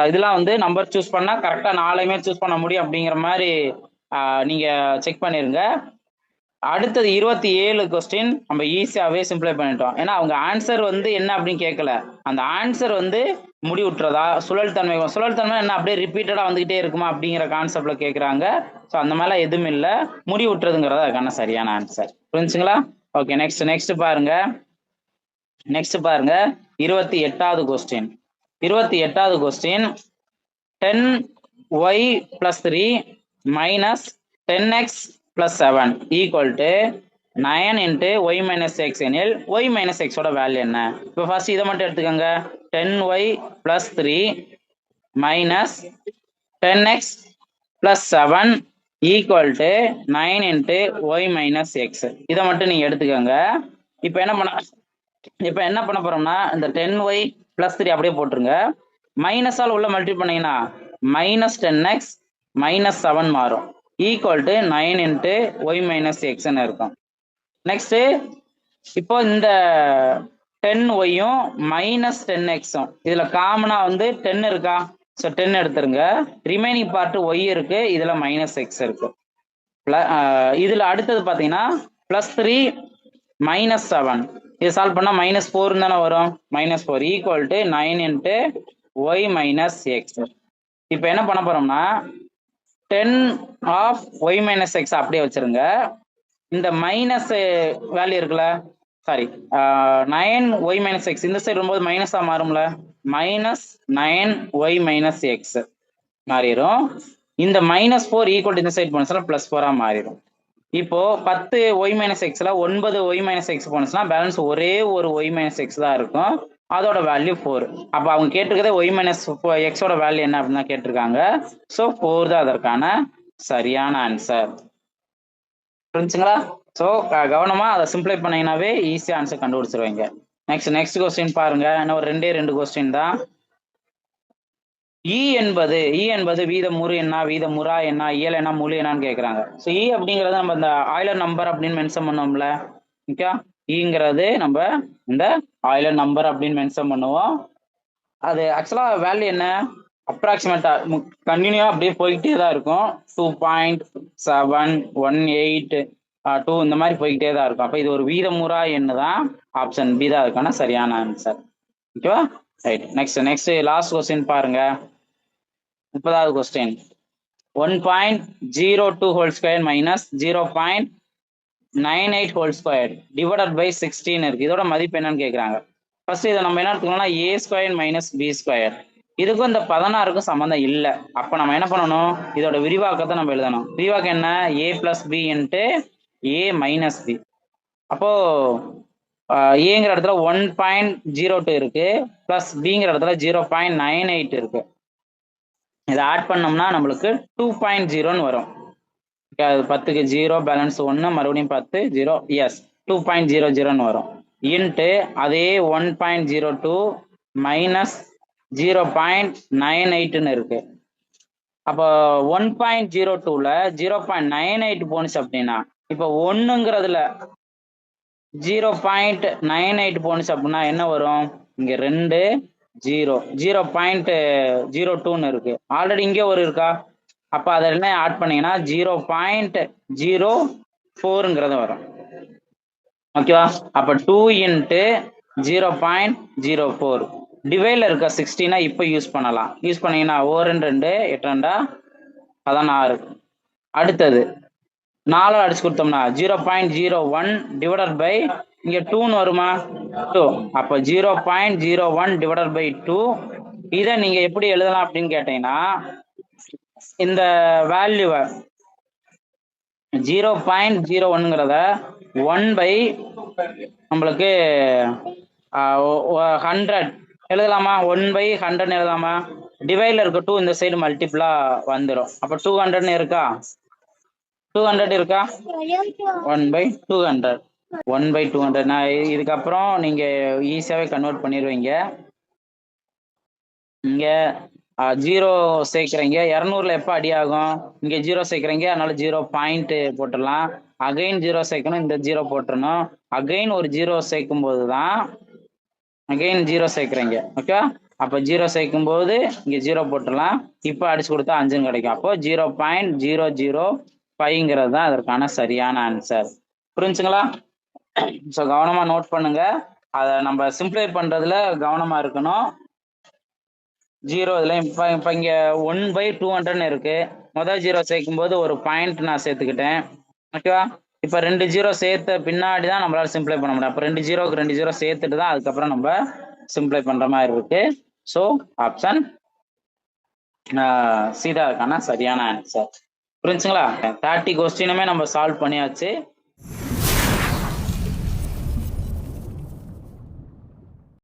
இதெல்லாம் வந்து நம்பர் சூஸ் பண்ணா கரெக்டா 4யுமே சூஸ் பண்ண முடியும் அப்படிங்கிற மாதிரி நீங்க செக் பண்ணிருங்க. அடுத்தது 27 கொஸ்டின் நம்ம ஈஸியாவே சிம்பிளை பண்ணிட்டோம். ஏன்னா அவங்க ஆன்சர் வந்து என்ன அப்படின்னு கேட்கல. அந்த ஆன்சர் வந்து முடிவுற்றதா, சுழல் தன்மை என்ன அப்படியே ரிப்பீட்டடா வந்துகிட்டே இருக்குமா அப்படிங்கிற கான்செப்ட்ல கேட்கறாங்க. ஸோ அந்த மாதிரிலாம் எதுவும் இல்லை, முடிவுற்றதுங்கிறத அதுக்கான சரியான ஆன்சர். புரிஞ்சுங்களா? ஓகே, நெக்ஸ்ட் பாருங்க. 28வது கொஸ்டின். 28வது question 10y plus 3 minus 10x plus 7 equal to 9 into y minus x எனில் y minus x ஓட வேல்யூ என்ன? இப்போ ஃபர்ஸ்ட் இதை மட்டும் எடுத்துக்கோங்க. 10y plus 3 minus 10x plus 7 equal to 9 into y minus x. இதை மட்டும் நீங்க எடுத்துக்கோங்க. இப்போ என்ன பண்ண போறோம்னா இந்த 10y plus 3 அப்படியே போட்டுருங்க. மைனஸ் ஆல் உள்ள மல்டிப்ளை பண்ணீங்கன்னா மைனஸ் 10x மைனஸ் 7 மாறும், equal to 9 into y minus எக்ஸ்ன்னு இருக்கும். நெக்ஸ்ட் இப்போ இந்த 10yயும் மைனஸ் 10xம் இதுல காமனா வந்து 10 இருக்கா? ஸோ 10 எடுத்துருங்க. ரிமைனிங் பார்ட் ஒய் இருக்கு, இதுல மைனஸ் எக்ஸ் இருக்கு. இதுல அடுத்தது பாத்தீங்கன்னா பிளஸ் 3 மைனஸ் 7, இது சால்வ் பண்ணா மைனஸ் 4 தானே வரும். Minus 4 equal to 9 into y minus x. இப்போ என்ன பண்ண போறோம்னா 10 ஆஃப் ஒய் மைனஸ் எக்ஸ் அப்படியே வச்சிருங்க. இந்த மைனஸ் வேல்யூ இருக்குல்ல, சாரி 9 ஒய் மைனஸ் எக்ஸ் இந்த சைடு வரும்போது மைனஸா மாறும்ல, மைனஸ் 9 ஒய் மைனஸ் எக்ஸ் மாறிடும். இந்த மைனஸ் 4 ஈக்குவல் இந்த சைடு போனச்சுன்னா பிளஸ் 4 மாறிடும். இப்போ 10 ஒய் மைனஸ் எக்ஸ்ல 9 ஒய் மைனஸ் எக்ஸ் போனுச்சுன்னா பேலன்ஸ் ஒரே ஒரு ஒய் மைனஸ் எக்ஸ் தான் இருக்கும், அதோட வேல்யூ 4. அப்போ அவங்க கேட்டிருக்கதே ஒய் மைனஸ் எக்ஸோட வேல்யூ என்ன அப்படின்னு தான் கேட்டிருக்காங்க. ஸோ 4 தான் அதற்கான சரியான ஆன்சர். புரிஞ்சுங்களா? ஸோ கவனமா அதை சிம்பிளை பண்ணீங்கன்னாவே ஈஸியா ஆன்சர் கண்டுபிடிச்சிருவீங்க. நெக்ஸ்ட் கொஸ்டின் பாருங்க. இன்னும் ஒரு 2 கொஸ்டின் தான். இ என்பது வீதமுறு என்ன, வீதமுறா என்ன, இயல் என்ன, முழு என்னன்னு கேட்குறாங்க. ஸோ இ அப்படிங்கிறத நம்ம இந்த ஆயிலர் நம்பர் அப்படின்னு மென்ஷன் பண்ணோம்ல, ஓகே, இங்கிறது நம்ம இந்த ஆயிலர் நம்பர் அப்படின்னு மென்ஷன் பண்ணுவோம். அது ஆக்சுவலா வேல்யூ என்ன, அப்ராக்சிமேட்டா கண்டினியூவா அப்படியே போய்கிட்டே தான் இருக்கும். 2.718 இந்த மாதிரி போய்கிட்டே தான் இருக்கும். அப்போ இது ஒரு வீதமுறா எண்ணு தான். ஆப்ஷன் பி தான் அதுக்கான சரியான ஆன்சர். ஓகேவா? ரைட். நெக்ஸ்ட் லாஸ்ட் கொஸ்டின் பாருங்க. 30வது question 1.02 whole square minus 0.98 whole square divided by 16 இருக்கு. இதோட மதிப்பு என்னன்னு கேட்குறாங்க. ஃபர்ஸ்ட் இதை நம்ம என்ன எடுத்துக்கணும்னா ஏ ஸ்கொயர் மைனஸ் பி ஸ்கொயர். இதுக்கும் இந்த 16க்கும் சம்மந்தம் இல்லை. அப்போ நம்ம என்ன பண்ணணும், இதோட விரிவாக்கத்தை நம்ம எழுதணும். விரிவாக்கம் என்ன, ஏ பிளஸ் பி இன்ட்டு ஏ மைனஸ் பி. அப்போ ஏங்கிற இடத்துல 1.02 இருக்கு, பிளஸ் பிங்கிற இடத்துல 0.98 இருக்கு. இதை ஆட் பண்ணோம்னா நம்மளுக்கு 2.0ன்னு வரும். 10க்கு 0 பேலன்ஸ் 1, மறுபடியும் 10 0, எஸ் 2.00ன்னு வரும். இன்ட்டு அதே 1.02 மைனஸ் 0.98ன்னு இருக்கு. அப்போ 1.02ல 0.98 போனுச்சு அப்படின்னா, இப்போ 1ங்கிறதுல 0.98 போனுச்சு அப்படின்னா என்ன வரும், இங்க 2 0 0.02ன்னு இருக்கு. ஆல்ரெடி இங்கே ஒரு இருக்கா, அப்ப அதை என்ன ஆட் பண்ணீங்கன்னா 0.04ங்கிறத வரும். ஓகேவா? அப்ப 2 இன்ட்டு 0.04 டிவைட்ல இருக்க 16 இப்போ யூஸ் பண்ணலாம். யூஸ் பண்ணீங்கன்னா 1 2 8 16. அடுத்தது 4 அடிச்சு கொடுத்தோம்னா 0.01 டிவைடட் பை இங்க 2ன்னு வருமா, 2. அப்ப 0.01 டிவைடட் பை 2. இதை நீங்க எப்படி எழுதலாம் அப்படின்னு கேட்டீங்கன்னா, இந்த வேல்யூவை 0.01ங்கிறத 1 பை நம்மளுக்கு 100 எழுதலாமா, 1 பை 100 எழுதலாமா, டிவைட்ல இருக்க 2 இந்த சைடு மல்டிபிளா வந்துடும். அப்ப 200ன்னு இருக்கா, 200 இருக்கா, 1 பை 200 1 பை 200. நான் இதுக்கப்புறம் நீங்க ஈஸியாவே கன்வெர்ட் பண்ணிடுவீங்க. இங்க 0 சேர்க்குறீங்க, 200ல எப்போ அடி ஆகும், இங்க 0 சேர்க்குறீங்க, அதனால 0 பாயிண்ட் போட்டுடலாம். அகைன் 0 சேர்க்கணும், இந்த 0 போட்டுடணும். அகைன் ஒரு 0 சேர்க்கும் போது தான் அகைன் 0 சேர்க்குறீங்க. ஓகே, அப்போ 0 சேர்க்கும் போது இங்க 0 போட்டுடலாம். இப்போ அடிச்சு கொடுத்தா 5 கிடைக்கும். அப்போ 0.005ங்கிறது தான் அதற்கான சரியான ஆன்சர். புரிஞ்சுங்களா? ஸோ கவனமா நோட் பண்ணுங்க. அதை நம்ம சிம்பிளை பண்றதுல கவனமா இருக்கணும். 0 இதுல இப்ப இங்க 1/200 இருக்கு. முதல் 0 சேர்க்கும் போது ஒரு பாயிண்ட் நான் சேர்த்துக்கிட்டேன். ஓகேவா? இப்ப 2 0 சேர்த்த பின்னாடி தான் நம்மளால சிம்பிளை பண்ண முடியும். அப்ப 2 0க்கு 2 0 சேர்த்துட்டு தான் அதுக்கப்புறம் நம்ம சிம்பிளை பண்ற மாதிரி இருக்கு. ஸோ ஆப்ஷன் சீதா இருக்கான சரியான ஆன்சர். புரிஞ்சுங்களா? 30 கொஸ்டினுமே நம்ம சால்வ் பண்ணியாச்சு.